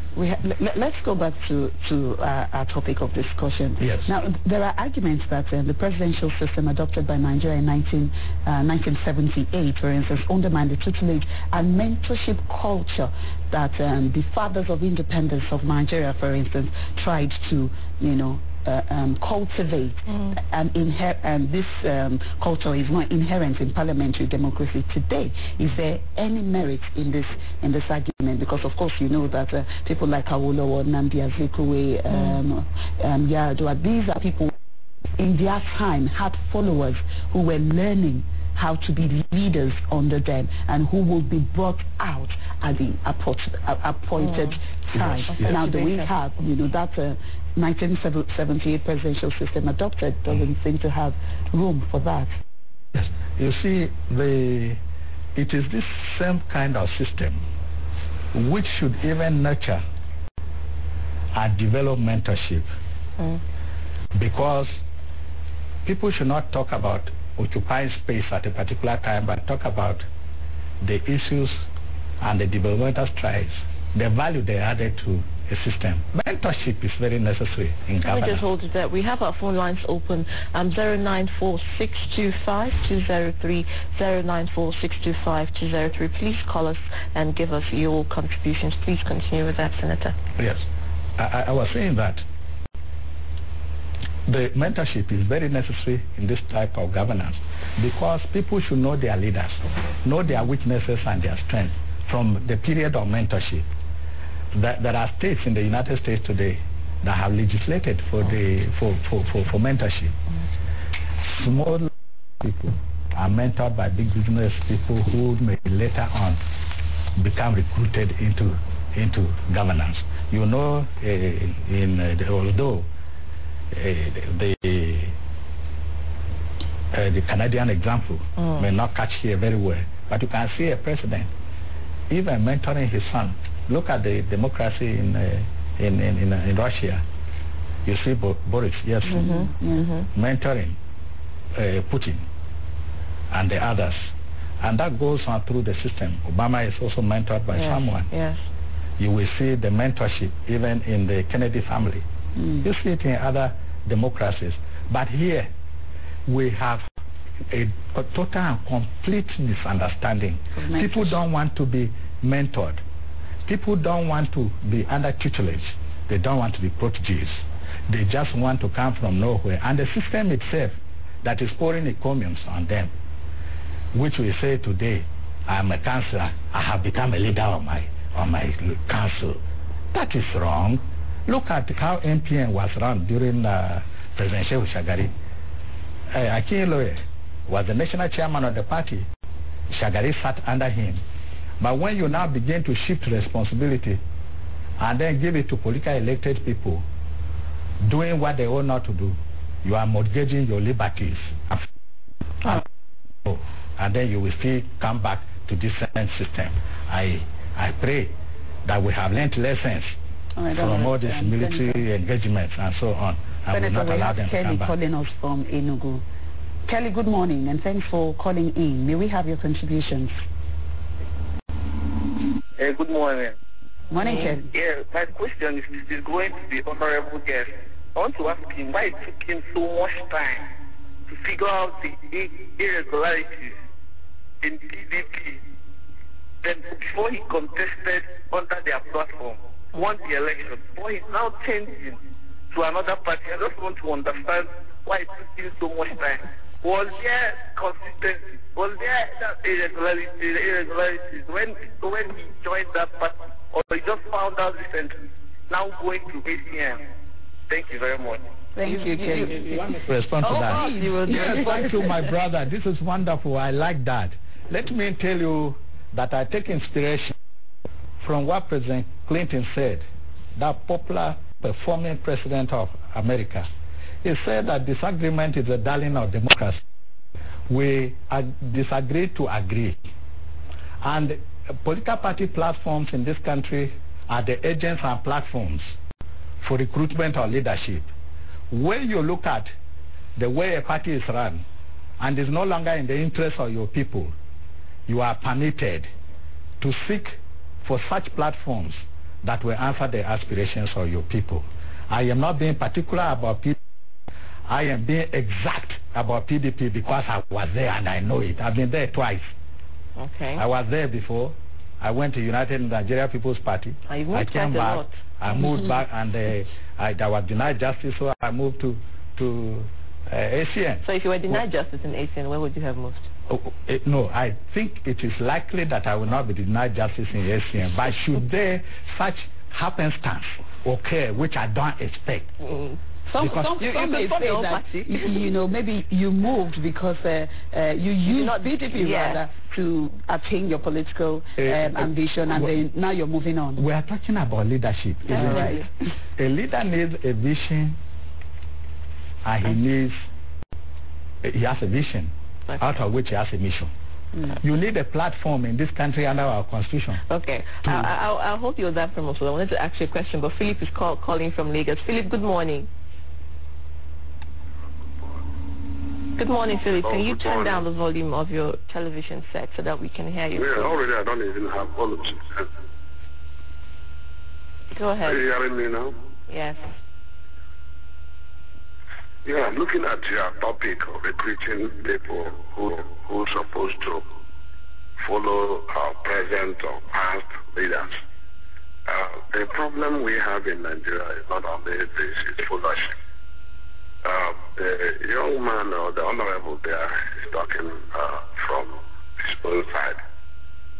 Speaker 2: Let's go back to our topic of discussion.
Speaker 4: Yes.
Speaker 2: Now, there are arguments that the presidential system adopted by Nigeria in 1978, for instance, undermined the tutelage and mentorship culture that the fathers of independence of Nigeria, for instance, tried to, cultivate, and this culture is not inherent in parliamentary democracy today. Is there any merit in this argument? Because of course you know that people like Awolowo, Nnamdi Azikiwe, Yar'Adua, these are people in their time had followers who were learning how to be leaders under them and who will be brought out at the appointed time.
Speaker 4: Yes.
Speaker 2: Now, do we have, that 1978 presidential system adopted doesn't seem to have room for that.
Speaker 4: Yes. You see, it is this same kind of system which should even nurture and develop mentorship, because people should not talk about occupying space at a particular time, but talk about the issues and the developmental strides, the value they added to a system. Mentorship is very necessary in governance.
Speaker 1: Let me just hold it there. We have our phone lines open. 094-625-203, 094-625-203. Please call us and give us your contributions. Please continue with that, Senator.
Speaker 4: Yes. I was saying that the mentorship is very necessary in this type of governance, because people should know their leaders, know their weaknesses and their strengths from the period of mentorship. There are states in the United States today that have legislated for mentorship. Small people are mentored by big business people who may later on become recruited into governance. You know, although the Canadian example may not catch here very well, but you can see a president even mentoring his son. Look at the democracy in Russia. You see Boris, yes, mentoring Putin and the others. And that goes on through the system. Obama is also mentored by someone.
Speaker 1: Yes.
Speaker 4: You will see the mentorship even in the Kennedy family. You see it in other democracies. But here, we have a total and complete misunderstanding. People don't want to be mentored. People don't want to be under tutelage. They don't want to be proteges. They just want to come from nowhere. And the system itself that is pouring encomiums on them, which we say today, I am a councillor, I have become a leader of my council. That is wrong. Look at how MPN was run during President Shehu Shagari. Akinloye was the national chairman of the party. Shagari sat under him. But when you now begin to shift responsibility and then give it to politically elected people doing what they ought not to do, you are mortgaging your liberties. And then you will still come back to this same system. I pray that we have learned lessons from all these military engagements and so on.
Speaker 2: Senator, we have Kelly calling us from Enugu. Kelly, good morning, and thanks for calling in. May we have your contributions?
Speaker 9: Good morning.
Speaker 2: Morning, Kelly.
Speaker 9: Yeah, my question is going to the honorable guest. I want to ask him why it took him so much time to figure out the irregularities in PDP. Then before he contested under their platform, won the election, before he's now changing to another party. I just want to understand why it took him so much time. Was there consistency? Was there that irregularities when he joined that party? Or he just found out recently, now going to ACM? Thank you very much.
Speaker 2: Thank you, Kelly.
Speaker 4: Respond to that. Yes, thank you, my brother. This is wonderful. I like that. Let me tell you that I take inspiration from what President Clinton said, that popular performing president of America. He said that disagreement is the darling of democracy. We disagree to agree. And political party platforms in this country are the agents and platforms for recruitment or leadership. When you look at the way a party is run and is no longer in the interest of your people, you are permitted to seek for such platforms that will answer the aspirations of your people. I am not being particular about PDP. I am being exact about PDP because I was there and I know it. I've been there twice.
Speaker 1: Okay.
Speaker 4: I was there before. I went to United Nigeria People's Party. I came back. I moved back, and I was denied justice, so I moved to ACN.
Speaker 1: So if you were denied justice in ACN, where would you have moved?
Speaker 4: No, I think it is likely that I will not be denied justice in ACN. But should there such happenstance occur, which I don't expect?
Speaker 2: Some may say that maybe you moved because you used PDP rather to attain your political ambition, and then now you're moving on.
Speaker 4: We are talking about leadership.
Speaker 2: Right.
Speaker 4: A leader needs a vision, and he has a vision, out of which he has a mission. You need a platform in this country under our constitution.
Speaker 1: Okay. I'll hold you on that from also. I wanted to ask you a question, but Philip is calling from Lagos. Philip, good morning. Good morning, Philip. Can you turn down the volume of your television set so that we can hear you?
Speaker 10: Yeah, already I don't even have volume.
Speaker 1: Go ahead.
Speaker 10: Are you hearing me now?
Speaker 1: Yes.
Speaker 10: Yeah, looking at your topic of recruiting people who are supposed to follow our present or past leaders. The problem we have in Nigeria is not only this, it's followership. The young man or the honorable there is talking from his own side.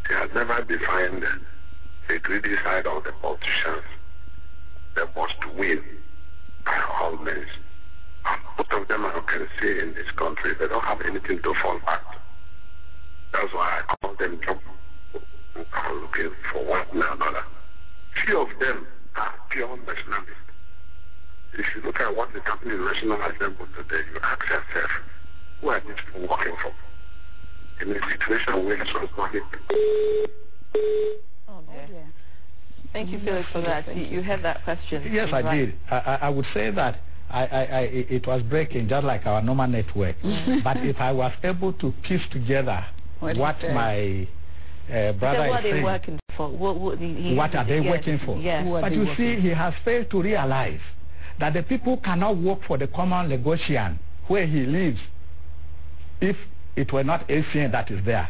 Speaker 10: He has never defined the greedy side of the politicians. They must win by all means. And both of them, I can see in this country, they don't have anything to fall back to. That's why I call them job who are looking for one another. Few of them are pure nationalists. If you look at what is happening in the National Assembly today, you ask yourself, who are these people working for? In a situation where it's working.
Speaker 1: Oh, dear. Thank you, Felix, for that. You had that question.
Speaker 4: Yes, I did. I would say that it was breaking just like our normal network. But if I was able to piece together what my brother is saying,
Speaker 1: working for?
Speaker 4: What are they working for?
Speaker 1: Yes.
Speaker 4: But you see, he has failed to realize that the people cannot work for the common Lagosian where he lives if it were not ACN that is there.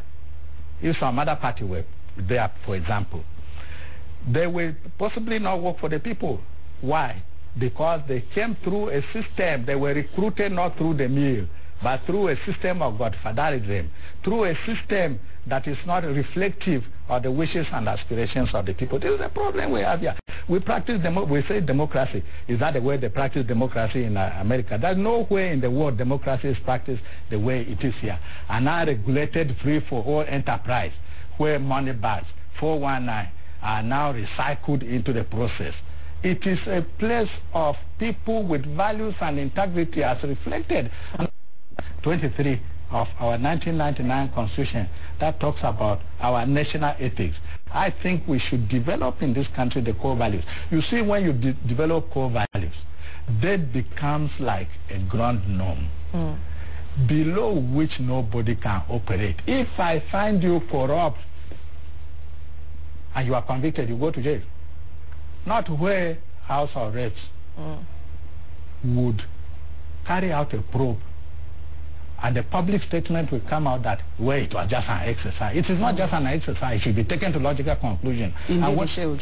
Speaker 4: If some other party were there, for example, they will possibly not work for the people. Why? Because they came through a system. They were recruited not through the mill, but through a system of godfatherism, through a system that is not reflective of the wishes and aspirations of the people. This is the problem we have here. We practice we say democracy. Is that the way they practice democracy in America? There's nowhere in the world democracy is practiced the way it is here. An unregulated free-for-all enterprise where money bags, 419, are now recycled into the process. It is a place of people with values and integrity as reflected. 23 of our 1999 Constitution that talks about our national ethics. I think we should develop in this country the core values. You see, when you develop core values, that becomes like a ground norm below which nobody can operate. If I find you corrupt and you are convicted, you go to jail. Not where House of Reps would carry out a probe and the public statement will come out that, well, it was just an exercise. It is not just an exercise. It should be taken to logical conclusion.
Speaker 2: Indeed, it should.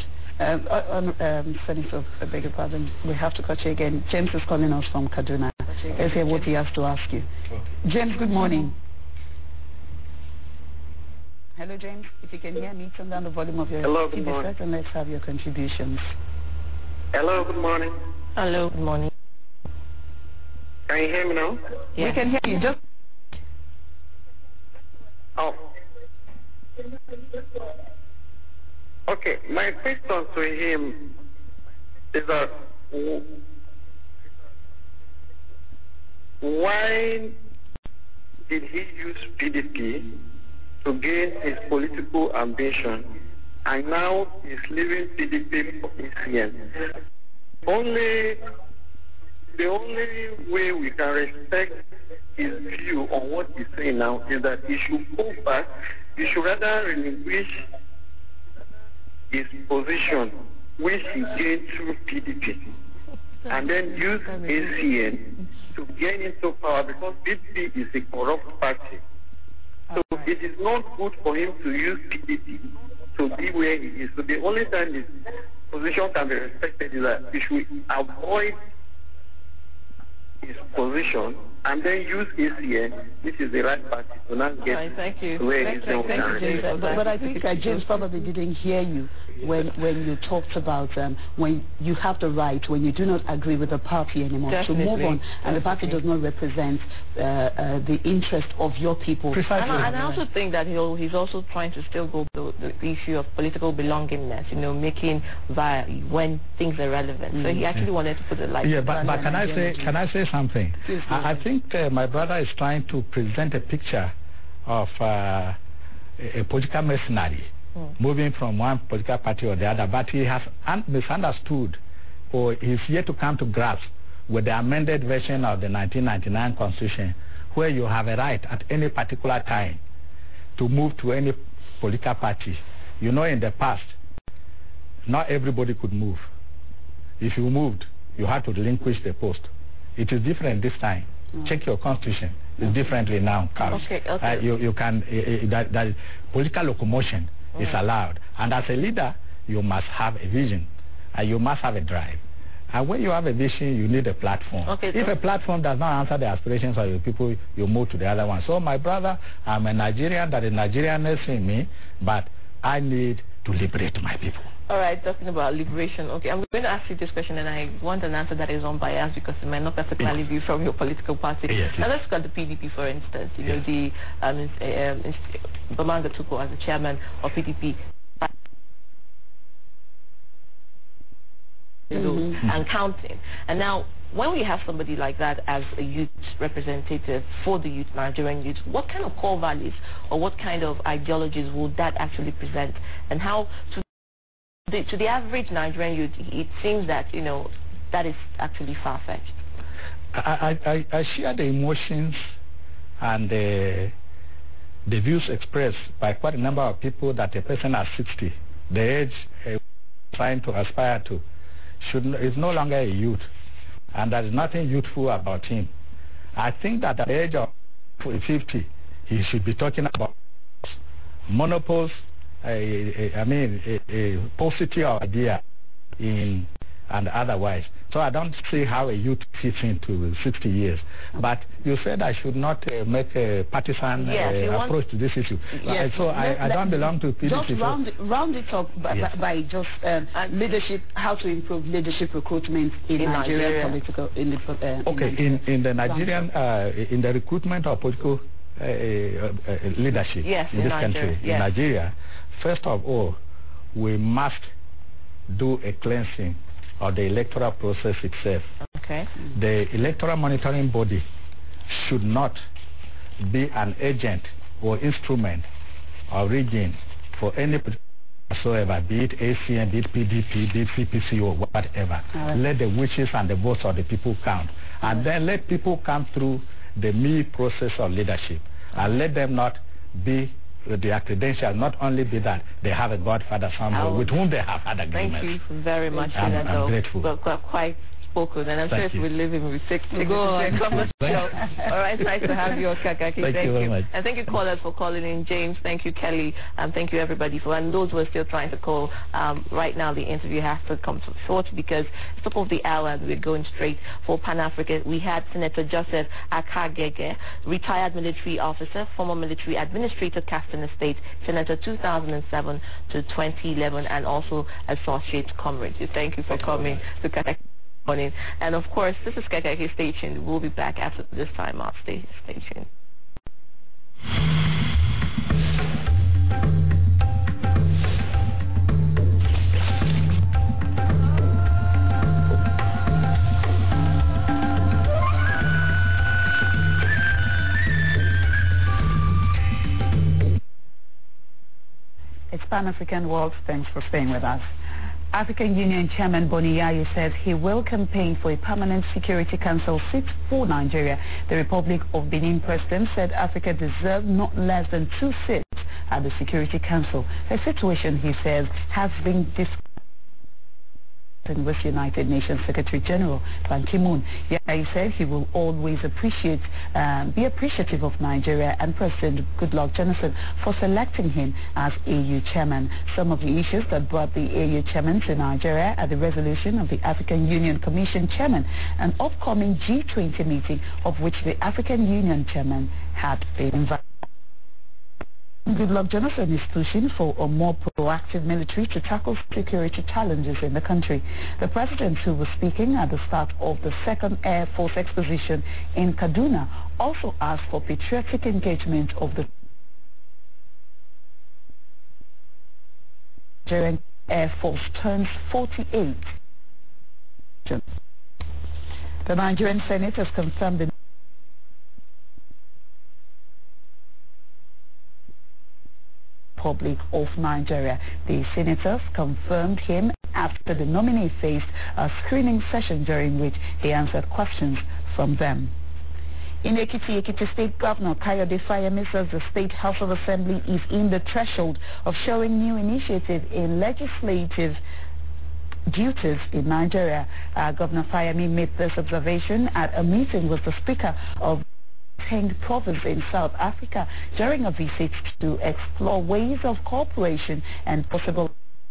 Speaker 2: Senator, I beg your pardon, we have to cut you again. James is calling us from Kaduna. Let's hear what he has to ask you. Okay. James, good morning. Hello, James. If you can hear me, turn down the volume of your TV set and let's have your contributions.
Speaker 9: Hello, good morning.
Speaker 1: Hello, good morning.
Speaker 9: Can you hear me now?
Speaker 2: Yeah. We can hear you. Just.
Speaker 9: Oh. Okay, my question to him is that why did he use PDP to gain his political ambition and now he's leaving PDP for ACN? The only way we can respect his view on what he's saying now is that he should go back, he should rather relinquish his position which he gained through PDP and then use ACN to gain into power because PDP is a corrupt party. So it is not good for him to use PDP to be where he is. So the only time his position can be respected is that he should avoid his position and then use ACN, which is the right party to not get where he's going.
Speaker 2: But I think James probably didn't hear you when you talked about when you have the right, when you do not agree with the party anymore, to move on, and the party does not represent the interest of your people.
Speaker 1: And I also think that he's also trying to still go to the issue of political belongingness, making when things are relevant. So he actually wanted to put it like
Speaker 4: but can I say something? I think my brother is trying to present a picture of a political mercenary moving from one political party or the other, but he has misunderstood or he's yet to come to grasp with the amended version of the 1999 Constitution, where you have a right at any particular time to move to any political party. In the past, not everybody could move. If you moved, you had to relinquish the post. It is different this time. Check your constitution. It's differently now, Carl. You can that political locomotion is allowed, and as a leader, you must have a vision, and you must have a drive. And when you have a vision, you need a platform. If a platform does not answer the aspirations of your people, you move to the other one. So, my brother, I'm a Nigerian. That is Nigerianness in me, but I need to liberate my people.
Speaker 1: All right, talking about liberation. Okay, I'm going to ask you this question, and I want an answer that is unbiased because it might not particularly be from your political party.
Speaker 4: Yes,
Speaker 1: now, let's look at the PDP, for instance. You know, the Bamanga Tuko as the chairman of PDP. And counting. And now, when we have somebody like that as a youth representative for the youth, Nigerian youth, what kind of core values or what kind of ideologies would that actually present? And how, to the average Nigerian youth, it seems that, you know, that is actually far-fetched.
Speaker 4: I share the emotions and the views expressed by quite a number of people that a person at 60, the age trying to aspire to, is no longer a youth, and there is nothing youthful about him. I think that at the age of 50, he should be talking about monopoles, a positive idea in and otherwise. So I don't see how a youth fits into 60 years. But you said I should not make a partisan approach to this issue.
Speaker 2: Yes.
Speaker 4: So I don't belong to PDP.
Speaker 2: Just round it up by just leadership, how to improve leadership recruitment in Nigerian political... in the Nigerian, in the recruitment of political leadership in this country, in Nigeria, first of all, we must do a cleansing of the electoral process itself.
Speaker 1: Okay.
Speaker 4: The electoral monitoring body should not be an agent or instrument or rigging for any whatsoever, be it ACN, be it PDP, be it CPC or whatever. Let the wishes and the votes of the people count. And then let people come through the me process of leadership. And let them not be their credentials not only be that they have a godfather somewhere with whom they have had agreements.
Speaker 1: Thank you very much.
Speaker 4: I'm grateful.
Speaker 1: Quite spoken, and I'm sure if we live in we take go on. All right, nice to have you, Kaakaki.
Speaker 4: Thank you very much.
Speaker 1: And thank you, callers, for calling in. James, thank you, Kelly, and thank you, everybody, and those who are still trying to call. Right now, the interview has to come to short because it's top of the hour, and we're going straight for Pan-Africa. We had Senator Joseph Akagege, retired military officer, former military administrator, Caston Estate, Senator 2007 to 2011, and also Associate Comrade. Thank you for coming to Kaakaki. And of course, this is Kaakaki Station. We'll be back after this time off. Stay tuned.
Speaker 2: It's Pan-African World. Thanks for staying with us. African Union Chairman Boni Yayi says he will campaign for a permanent Security Council seat for Nigeria. The Republic of Benin president said Africa deserves not less than 2 seats at the Security Council. A situation, he says, has been discussed with United Nations Secretary General Ban Ki-moon. He said he will always be appreciative of Nigeria and President Goodluck Jonathan for selecting him as AU chairman. Some of the issues that brought the AU chairman to Nigeria are the resolution of the African Union Commission chairman, an upcoming G20 meeting of which the African Union chairman had been invited. Goodluck Jonathan is pushing for a more proactive military to tackle security challenges in the country. The president, who was speaking at the start of the 2nd Air Force Exposition in Kaduna, also asked for patriotic engagement of the Nigerian Air Force turns 48. The Nigerian Senate has confirmed the Republic of Nigeria. The senators confirmed him after the nominee faced a screening session during which he answered questions from them. In Ekiti State Governor Kayode Fayemi says the State House of Assembly is in the threshold of showing new initiative in legislative duties in Nigeria. Governor Fayemi made this observation at a meeting with the Speaker of province in South Africa during a visit to explore ways of cooperation and possible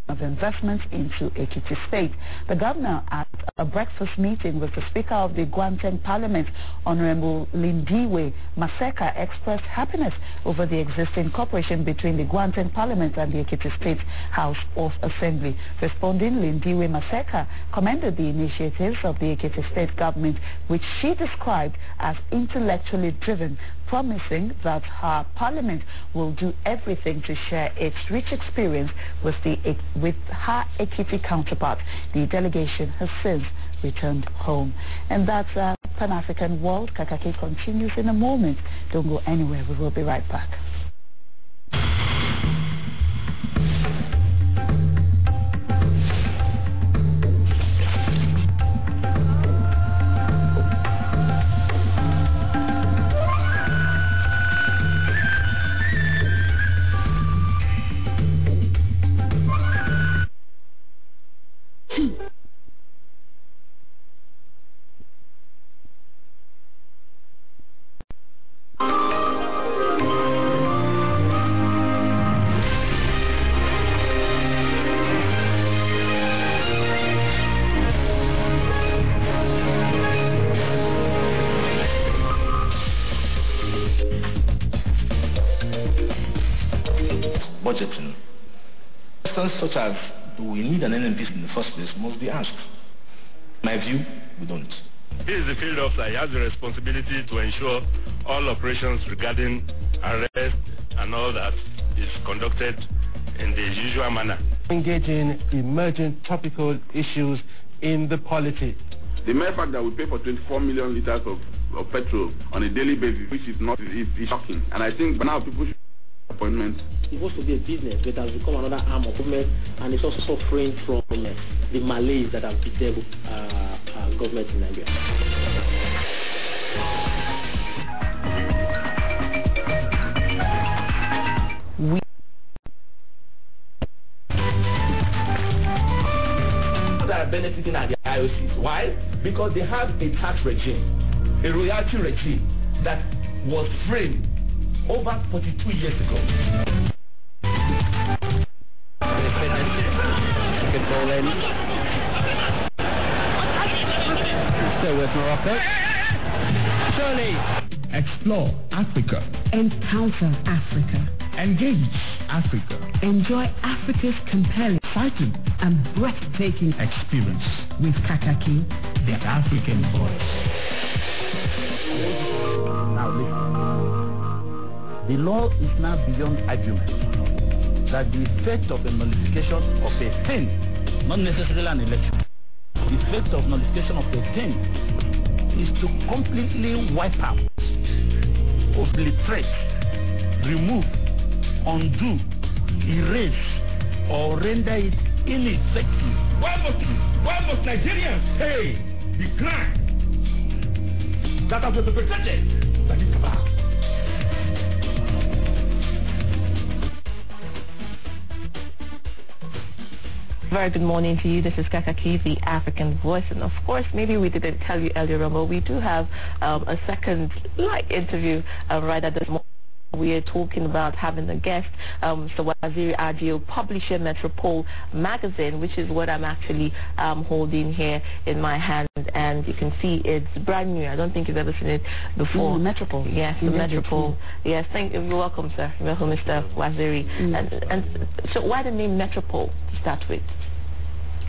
Speaker 2: of investments into Ekiti State. The governor at a breakfast meeting with the Speaker of the Guanteng Parliament, Honorable Lindiwe Maseka, expressed happiness over the existing cooperation between the Guanteng Parliament and the Ekiti State House of Assembly. Responding, Lindiwe Maseka commended the initiatives of the Ekiti State government, which she described as intellectually driven, promising that her parliament will do everything to share its rich experience with her Ekiti counterpart. The delegation has since returned home. And that's Pan-African World. Kaakaki continues in a moment. Don't go anywhere. We will be right back.
Speaker 7: Budgeting. Questions such as, do we need an NMPC in the first place, must be asked. In my view, we don't.
Speaker 11: He is the field officer. He has the responsibility to ensure all operations regarding arrest and all that is conducted in the usual manner. Engaging emerging topical issues in the polity.
Speaker 12: The mere fact that we pay for 24 million liters of petrol on a daily basis, which is not, is shocking. And I think now people should appointment.
Speaker 13: It's supposed to be a business, but it has become another arm of government, and it's also suffering from the malaise that have bedeviled government in Nigeria.
Speaker 7: That are benefiting at the IOCs. Why? Because they have a tax regime, a royalty regime that was framed over 42 years ago.
Speaker 11: Still with Morocco. Surely.
Speaker 5: Explore Africa. Encounter Africa.
Speaker 11: Engage Africa.
Speaker 5: Enjoy Africa's compelling,
Speaker 11: Exciting
Speaker 5: and breathtaking
Speaker 11: experience
Speaker 5: with Kaakaki,
Speaker 11: the African voice.
Speaker 4: Now listen. The law is now beyond argument that the effect of a nullification of a thing, not necessarily an election, the effect of nullification of a thing is to completely wipe out, obliterate, remove, undo, erase, or render it ineffective.
Speaker 11: Why must Nigerians pay the crime that has been perpetrated by this cabal?
Speaker 1: Very good morning to you. This is Kaakaki, the African voice. And of course, maybe we didn't tell you earlier on, but we do have a second interview right at this moment. We are talking about having a guest, Mr. Waziri Adio, publisher Metropole magazine, which is what I'm actually holding here in my hand. And you can see it's brand new. I don't think you've ever seen it before.
Speaker 2: Metropole.
Speaker 1: Yes, the Metropole. Yes, you're welcome, sir. Welcome, Mr. Waziri. And so why the name Metropole to start with?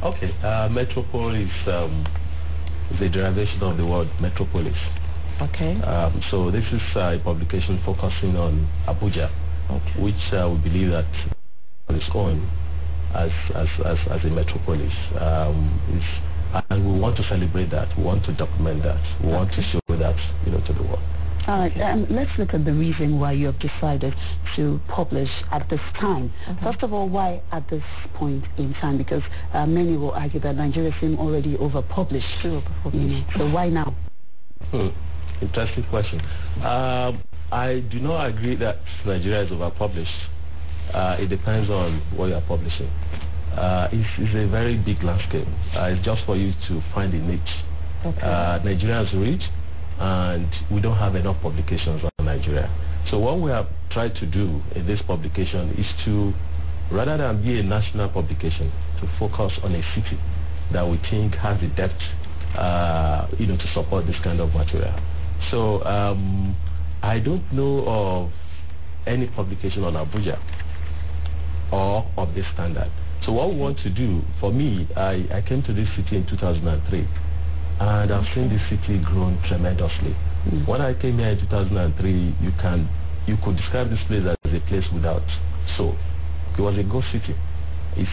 Speaker 11: Okay, Metropole is a derivation of the word metropolis.
Speaker 1: Okay.
Speaker 11: So this is a publication focusing on Abuja, which we believe that is going as a metropolis. And we want to celebrate that. We want to document that. We want to show that, to the world.
Speaker 2: All right, let's look at the reason why you have decided to publish at this time. First of all, why at this point in time? Because many will argue that Nigeria seems already over-published. So why now?
Speaker 11: Interesting question. I do not agree that Nigeria is over-published. It depends on what you are publishing. It's a very big landscape. It's just for you to find a niche. Nigeria is rich, and we don't have enough publications on Nigeria. So what we have tried to do in this publication is to rather than be a national publication, to focus on a city that we think has the depth, to support this kind of material. So I don't know of any publication on Abuja or of this standard. So what we want to do, for me, I came to this city in 2003, and I've seen this city grown tremendously. When I came here in 2003, you could describe this place as a place without soul. It was a ghost city. It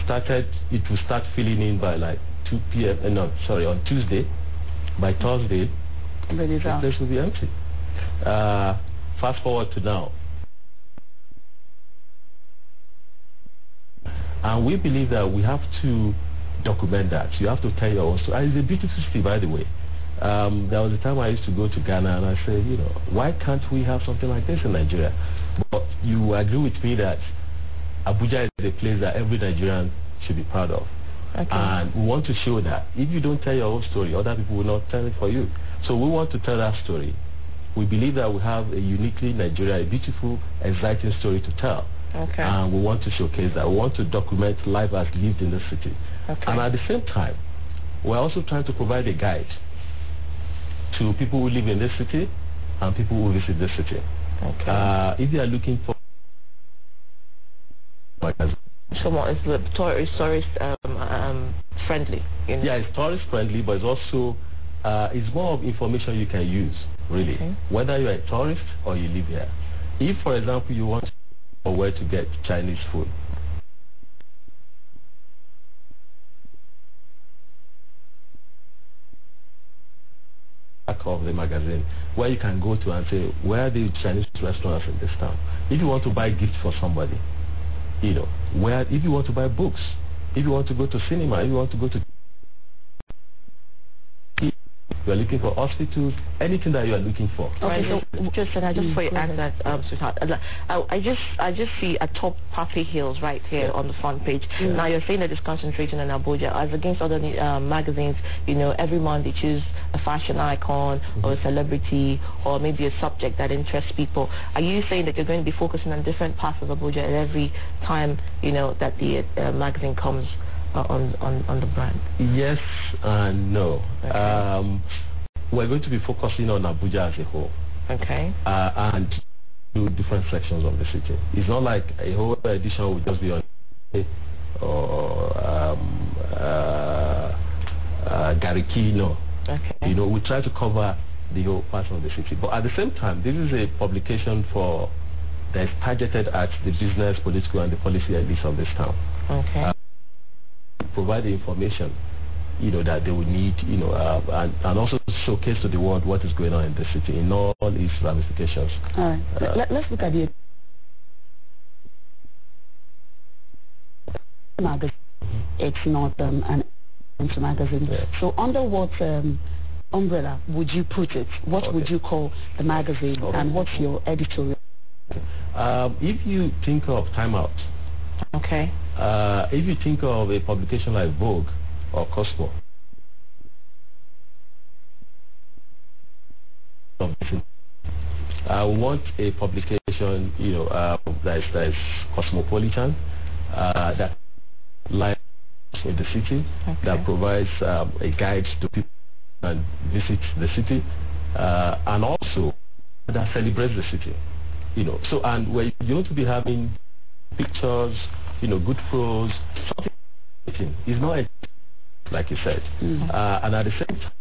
Speaker 11: will start filling in by like 2 p.m. On Tuesday. By Thursday, the place will be empty. Fast forward to now. And we believe that we have to document that. You have to tell your own story. And it's a beautiful city, by the way. There was a time I used to go to Ghana, and I said, why can't we have something like this in Nigeria? But you agree with me that Abuja is a place that every Nigerian should be proud of. Okay. And we want to show that if you don't tell your own story, other people will not tell it for you. So we want to tell that story. We believe that we have a uniquely Nigeria, a beautiful, exciting story to tell. Okay. And we want to showcase that. We want to document life as lived in the city. Okay. And at the same time, we're also trying to provide a guide to people who live in this city and people who visit this city. Okay. If you are looking for
Speaker 1: someone is tourist friendly.
Speaker 11: Yeah, it's tourist friendly, but it's also it's more of information you can use, really, whether you're a tourist or you live here. If, for example, you want to know where to get Chinese food, back of the magazine, where you can go to and say, where are the Chinese restaurants in this town? If you want to buy gifts for somebody, if you want to buy books, if you want to go to cinema, if you want to go to, you are looking for hospitals, anything that you are looking for.
Speaker 1: Okay, so just before you ask that, sweetheart, I just see atop Poppy Hills right here on the front page. Now you're saying that it's concentrating on Abuja, as against other magazines. Every month they choose a fashion icon or a celebrity or maybe a subject that interests people. Are you saying that you're going to be focusing on different parts of Abuja at every time that the magazine comes on the brand?
Speaker 11: Yes and no. Okay. We're going to be focusing on Abuja as a whole. Okay. And do different sections of the city. It's not like a whole edition will just be on or Gariki, no. Okay. We try to cover the whole part of the city. But at the same time, this is a publication that is targeted at the business, political, and the policy elites of this town. Okay. Provide the information that they would need, and also showcase to the world what is going on in the city in all its ramifications.
Speaker 2: All right. Let's look at the magazine. It's not an magazine. Yeah. So under what umbrella would you put it? What would you call the magazine, and what's your editorial?
Speaker 11: If you think of Time Out, if you think of a publication like Vogue or Cosmo, I want a publication, that is cosmopolitan, that lives in the city, that provides a guide to people and visit the city, and also that celebrates the city. So, and we're going to be having pictures, good prose, something. It's not like you said. And at the same time,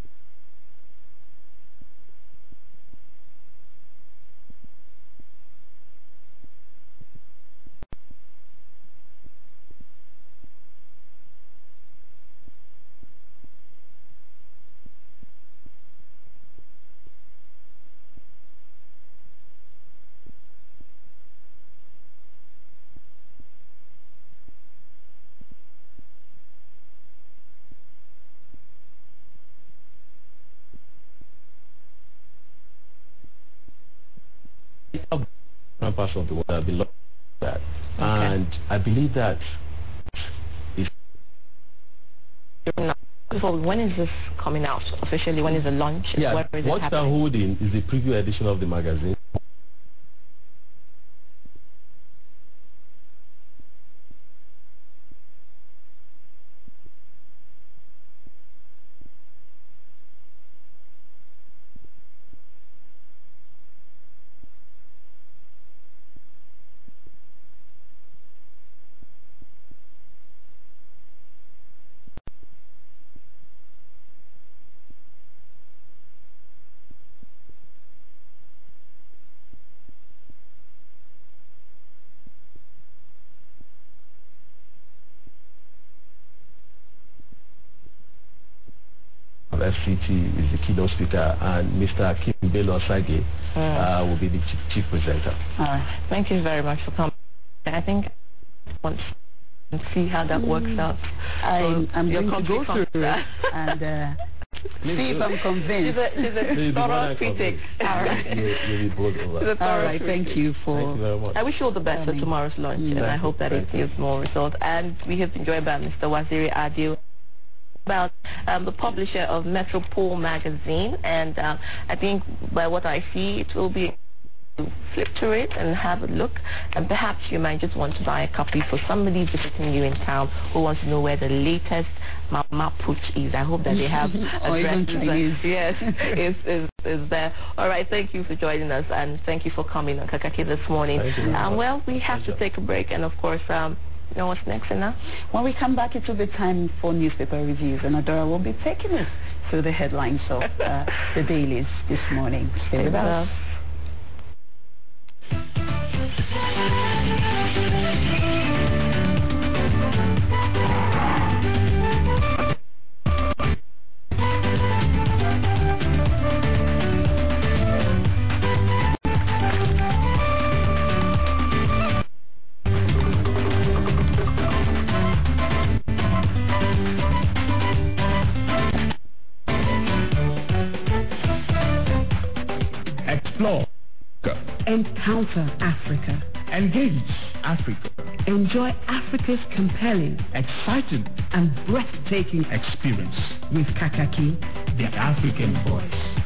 Speaker 11: parts of the world have been looked at, and I believe that
Speaker 1: when is this coming out officially? When is the launch?
Speaker 11: Yeah, what we're holding is the preview edition of the magazine. FCT is the keynote speaker, and Mr. Kimbelo Osage will be the chief presenter.
Speaker 1: All right. Thank you very much for coming. I think once and see how that works out.
Speaker 2: I'm going to go through it and see if I'm convinced.
Speaker 1: She's a thorough critic.
Speaker 2: All right. All right. Thank you very much.
Speaker 1: I wish you all the best for tomorrow's lunch, and I hope that it gives more results. And we have enjoyed by Mr. Waziri Adio, about the publisher of Metropole magazine, and I think by what I see, it will be flip to it and have a look, and perhaps you might just want to buy a copy for somebody visiting you in town who wants to know where the latest mama put is. I hope that they have addresses. Yes, is there. All right, thank you for joining us, and thank you for coming on Kaakaki this morning. Well, we have to take a break, and of course, you know what's next, Anna?
Speaker 2: When we come back, it will be time for newspaper reviews, and Adora will be taking us through the headlines of the dailies this morning. Stay with us.
Speaker 5: Explore. Encounter Africa.
Speaker 14: Engage Africa.
Speaker 5: Enjoy Africa's compelling,
Speaker 14: exciting,
Speaker 5: and breathtaking
Speaker 14: experience
Speaker 5: with Kaakaki,
Speaker 14: the African voice.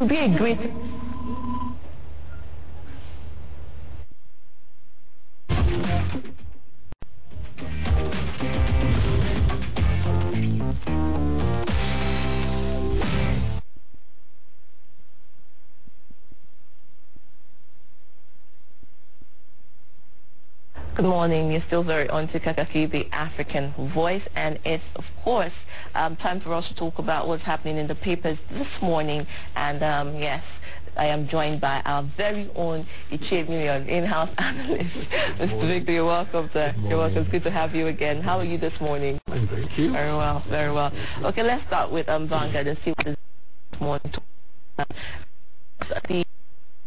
Speaker 1: Be a great Good morning. You're still very on to Kaakaki, the African voice, and it's, of course, time for us to talk about what's happening in the papers this morning. And yes, I am joined by our very own Ichie Million in-house analyst, Mr. Victor. You're welcome, sir. You're welcome. It's good to have you again. How are you this morning?
Speaker 15: Thank you.
Speaker 1: Very well, very well. Okay, let's start with Vanguard and see what is this morning.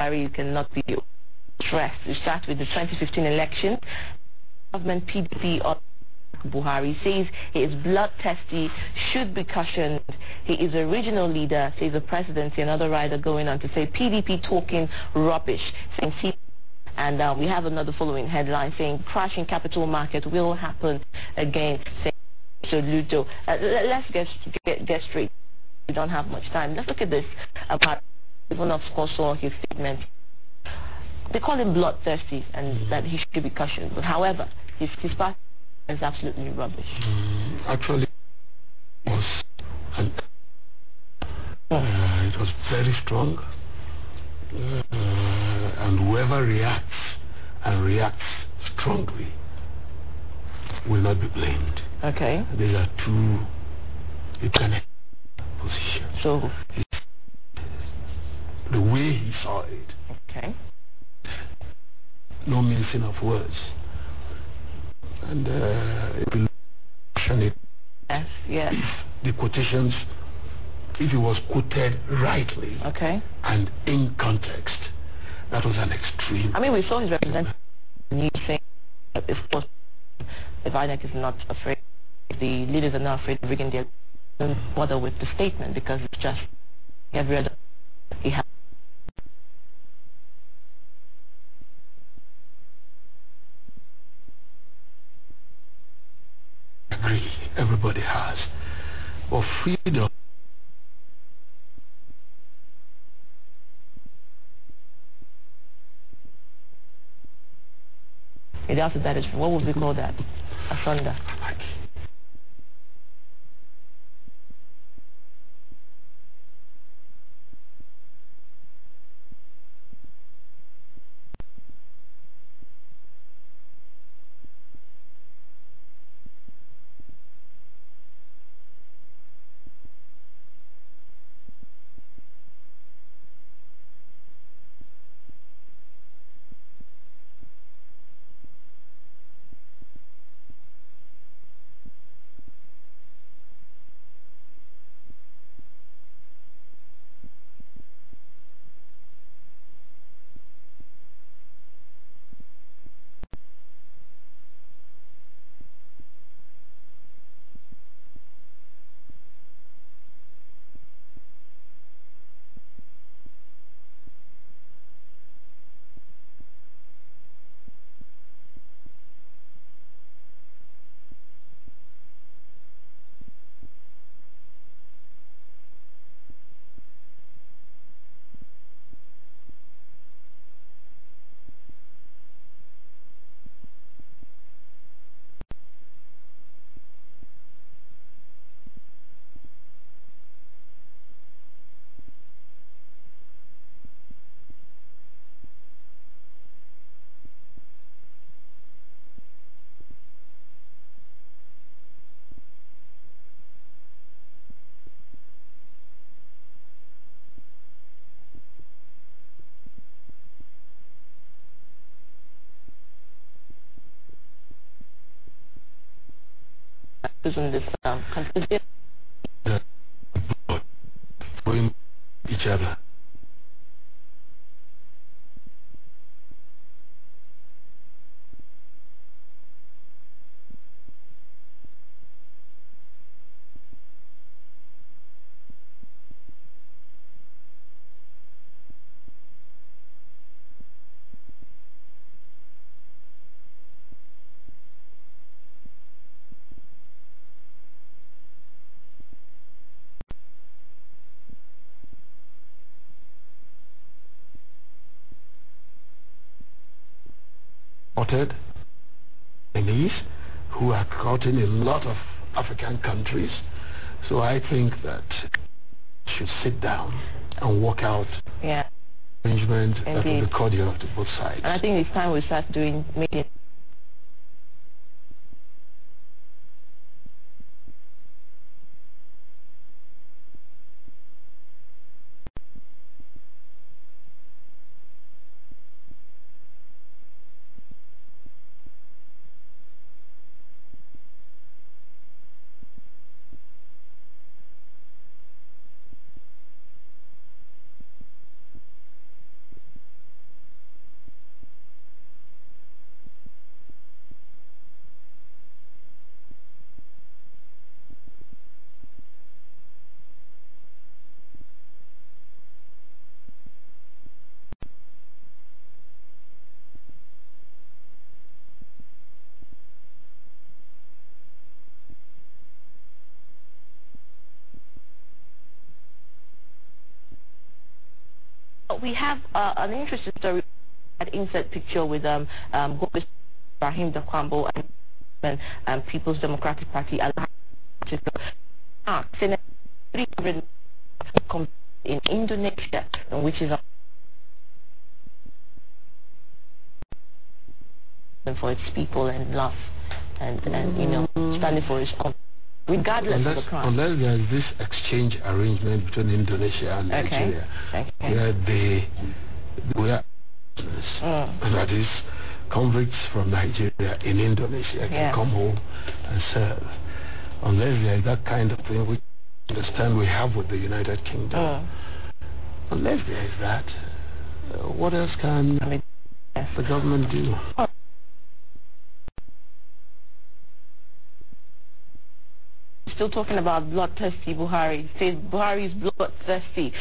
Speaker 1: You cannot be stressed. We start with the 2015 election. Government PDP of Buhari says he is bloodthirsty, should be cautioned. He is a regional leader, says the presidency. Another rider going on to say PDP talking rubbish. And we have another following headline saying crashing capital market will happen again. Saying Ludo. Let's get straight. We don't have much time. Let's look at this. Even of course saw his statement. They call him bloodthirsty and that he should be cautioned. But however, his part is absolutely rubbish.
Speaker 15: Actually, it was very strong. And whoever reacts and reacts strongly will not be blamed.
Speaker 1: Okay.
Speaker 15: These are two equal positions.
Speaker 1: So
Speaker 15: the way he saw it.
Speaker 1: Okay.
Speaker 15: No mincing of words. And it will it.
Speaker 1: Yes.
Speaker 15: The quotations, if it was quoted rightly,
Speaker 1: okay,
Speaker 15: and in context, that was an extreme.
Speaker 1: I mean, we saw his representative saying that if INEC is not afraid the leaders are not afraid of rigging their, don't bother with the statement because it's just every other.
Speaker 15: Agree, everybody has, but freedom.
Speaker 1: The answer to that is, what would we call that? Asunder. In this country.
Speaker 15: Throwing each other. Chinese who are caught in a lot of African countries. So I think that should sit down and work out arrangement that will be cordial to both sides.
Speaker 1: And I think it's time we start making we have an interesting story, an insert picture with Ibrahim Dakwambo and People's Democratic Party Senate 300 in Indonesia, which is for its people and love and standing for its own, regardless of the crime.
Speaker 15: Unless there is this exchange arrangement between Indonesia and Nigeria, where that is, convicts from Nigeria in Indonesia can come home and serve. Unless there is that kind of thing, we understand we have with the United Kingdom. Unless there is that, what else can the government do?
Speaker 1: still talking about bloodthirsty Buhari. It says Buhari is bloodthirsty,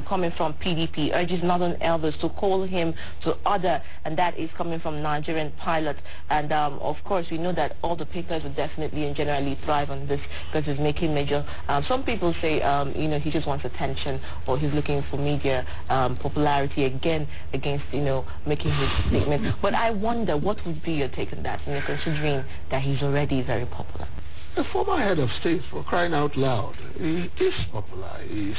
Speaker 1: coming from PDP, urges northern elders to call him to order, and that is coming from Nigerian pilot. And of course, we know that all the papers would definitely and generally thrive on this because he's making major. Some people say, you know, he just wants attention, or he's looking for media popularity again against, you know, making his statement. But I wonder, what would be your take on that, you know, considering that he's already very popular?
Speaker 15: The former head of state, for crying out loud, he is popular. He is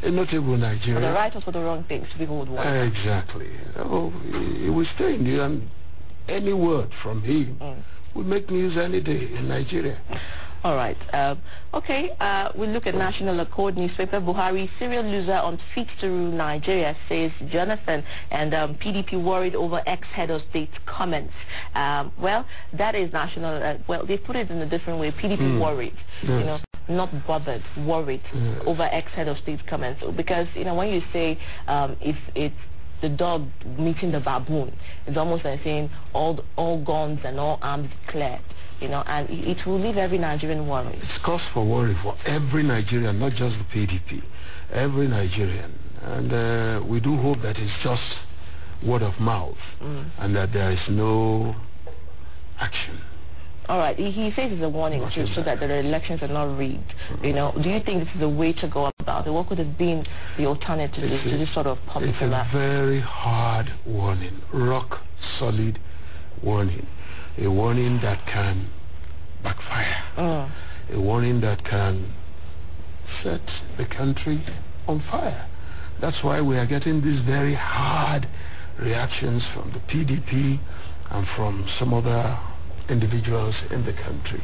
Speaker 15: a notable Nigerian.
Speaker 1: For the right or for the wrong things, people would want.
Speaker 15: Exactly. Oh, he will stay in there, and any word from him will make news any day in Nigeria.
Speaker 1: All right. Okay. We look at National Accord newspaper. Buhari, serial loser on feet to rule Nigeria, says Jonathan, and PDP worried over ex-head of state comments. Well, that is national. Well, they put it in a different way. PDP worried, you know, not bothered, worried over ex-head of state comments, because you know when you say it's the dog meeting the baboon, it's almost like saying all guns and all arms declared. You know, and it will leave every Nigerian worried.
Speaker 15: It's cause for worry for every Nigerian, not just the PDP, every Nigerian. And we do hope that it's just word of mouth and that there is no action.
Speaker 1: All right. He says it's a warning too, so that the elections are not rigged. You know, do you think this is the way to go about it? What could have been the alternative to this sort of public?
Speaker 15: It's a very hard warning, rock solid warning. A warning that can backfire. A warning that can set the country on fire. That's why we are getting these very hard reactions from the PDP and from some other individuals in the country.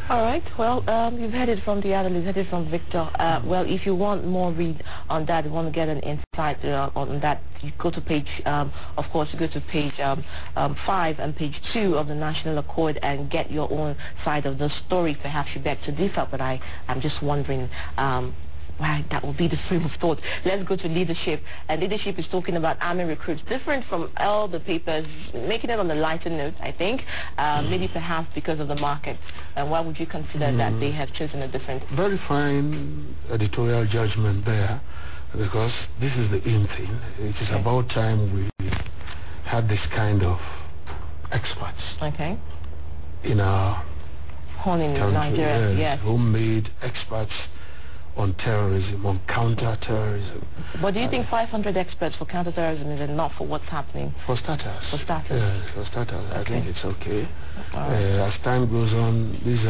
Speaker 1: All right. Well, you've heard it from the analyst, heard it from Victor. Well, if you want more read on that, you want to get an insight on that, you go to page, of course, you go to page 5 and page 2 of the National Accord and get your own side of the story. Perhaps you beg to differ, but I'm just wondering why that will be the frame of thought. Let's go to leadership. And leadership is talking about army recruits, different from all the papers, making it on a lighter note, I think, maybe perhaps because of the market. And why would you consider that they have chosen a different?
Speaker 15: Very fine editorial judgment there, because this is the in thing. It is about time we had this kind of experts in our
Speaker 1: country, Nigeria, yes,
Speaker 15: who made experts on terrorism, on counter-terrorism.
Speaker 1: But do you think 500 experts for counter-terrorism is enough for what's happening?
Speaker 15: For starters.
Speaker 1: For starters?
Speaker 15: Yes, for starters. I think it's okay. As time goes on, these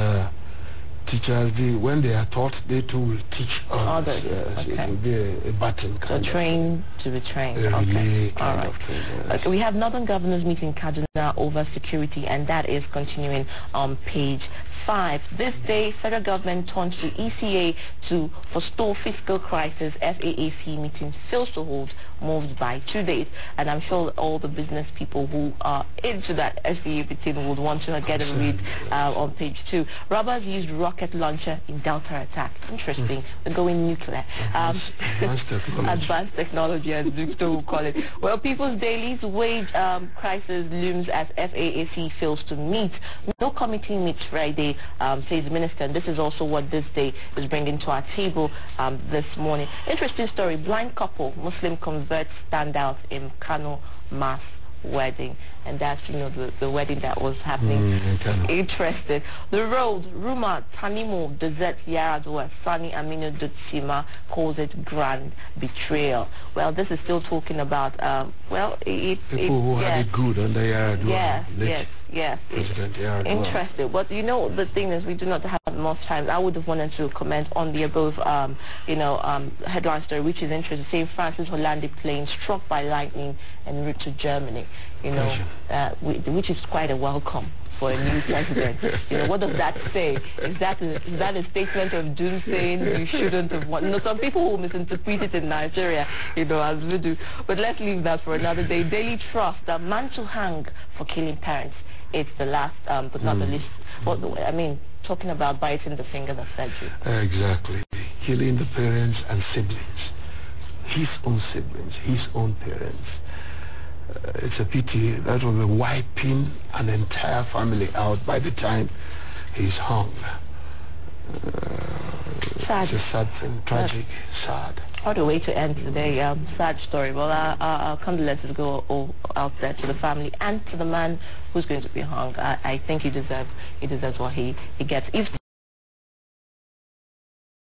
Speaker 15: teachers, when they are taught, they too will teach others. Yes, it will be a baton kind
Speaker 1: of train to be trained.
Speaker 15: Relay kind of thing. Yes.
Speaker 1: We have Northern Governors meeting Kaduna over security, and that is continuing on page 5. This day, federal government turns to ECA to forestall fiscal crisis. FAAC meeting fails to hold, moved by 2 days. And I'm sure all the business people who are into that FAA meeting would want to get a read on page 2. Robbers used rocket launcher in Delta attack. Interesting. They're going nuclear. Advanced technology, as Victor will call it. Well, People's Daily's wage crisis looms as FAAC fails to meet. No committee meets Friday, says the minister. And this is also what this day is bringing to our table this morning. Interesting story. Blind couple, Muslim converts standout in Kano mass wedding, and that's, you know, the wedding that was happening. Interested. The road, rumor, Tanimo, Desert Yaradua, Sani Aminu Dutsima calls it grand betrayal. Well, this is still talking about, well,
Speaker 15: people who had it good under Yaradua.
Speaker 1: Yes, interesting. But you know, the thing is, we do not have much time. I would have wanted to comment on the above, headline story, which is interesting. Saying Francis Hollande plane struck by lightning en route to Germany. You know, which is quite a welcome for a new president. You know, what does that say? Is that a statement of doom, saying you shouldn't have won? You know, some people will misinterpret it in Nigeria, you know, as we do. But let's leave that for another day. Daily Trust, a man to hang for killing parents. It's the last, but not the least. Well, I mean, talking about biting the finger that fed you.
Speaker 15: Exactly. Killing the parents and siblings. His own siblings, his own parents. It's a pity. That will be wiping an entire family out by the time he's hung.
Speaker 1: Sad.
Speaker 15: It's a sad thing, tragic, sad.
Speaker 1: What a way to end today. Sad story. Well, our condolences go out there to the family and to the man who's going to be hung. I think he deserves what he gets. If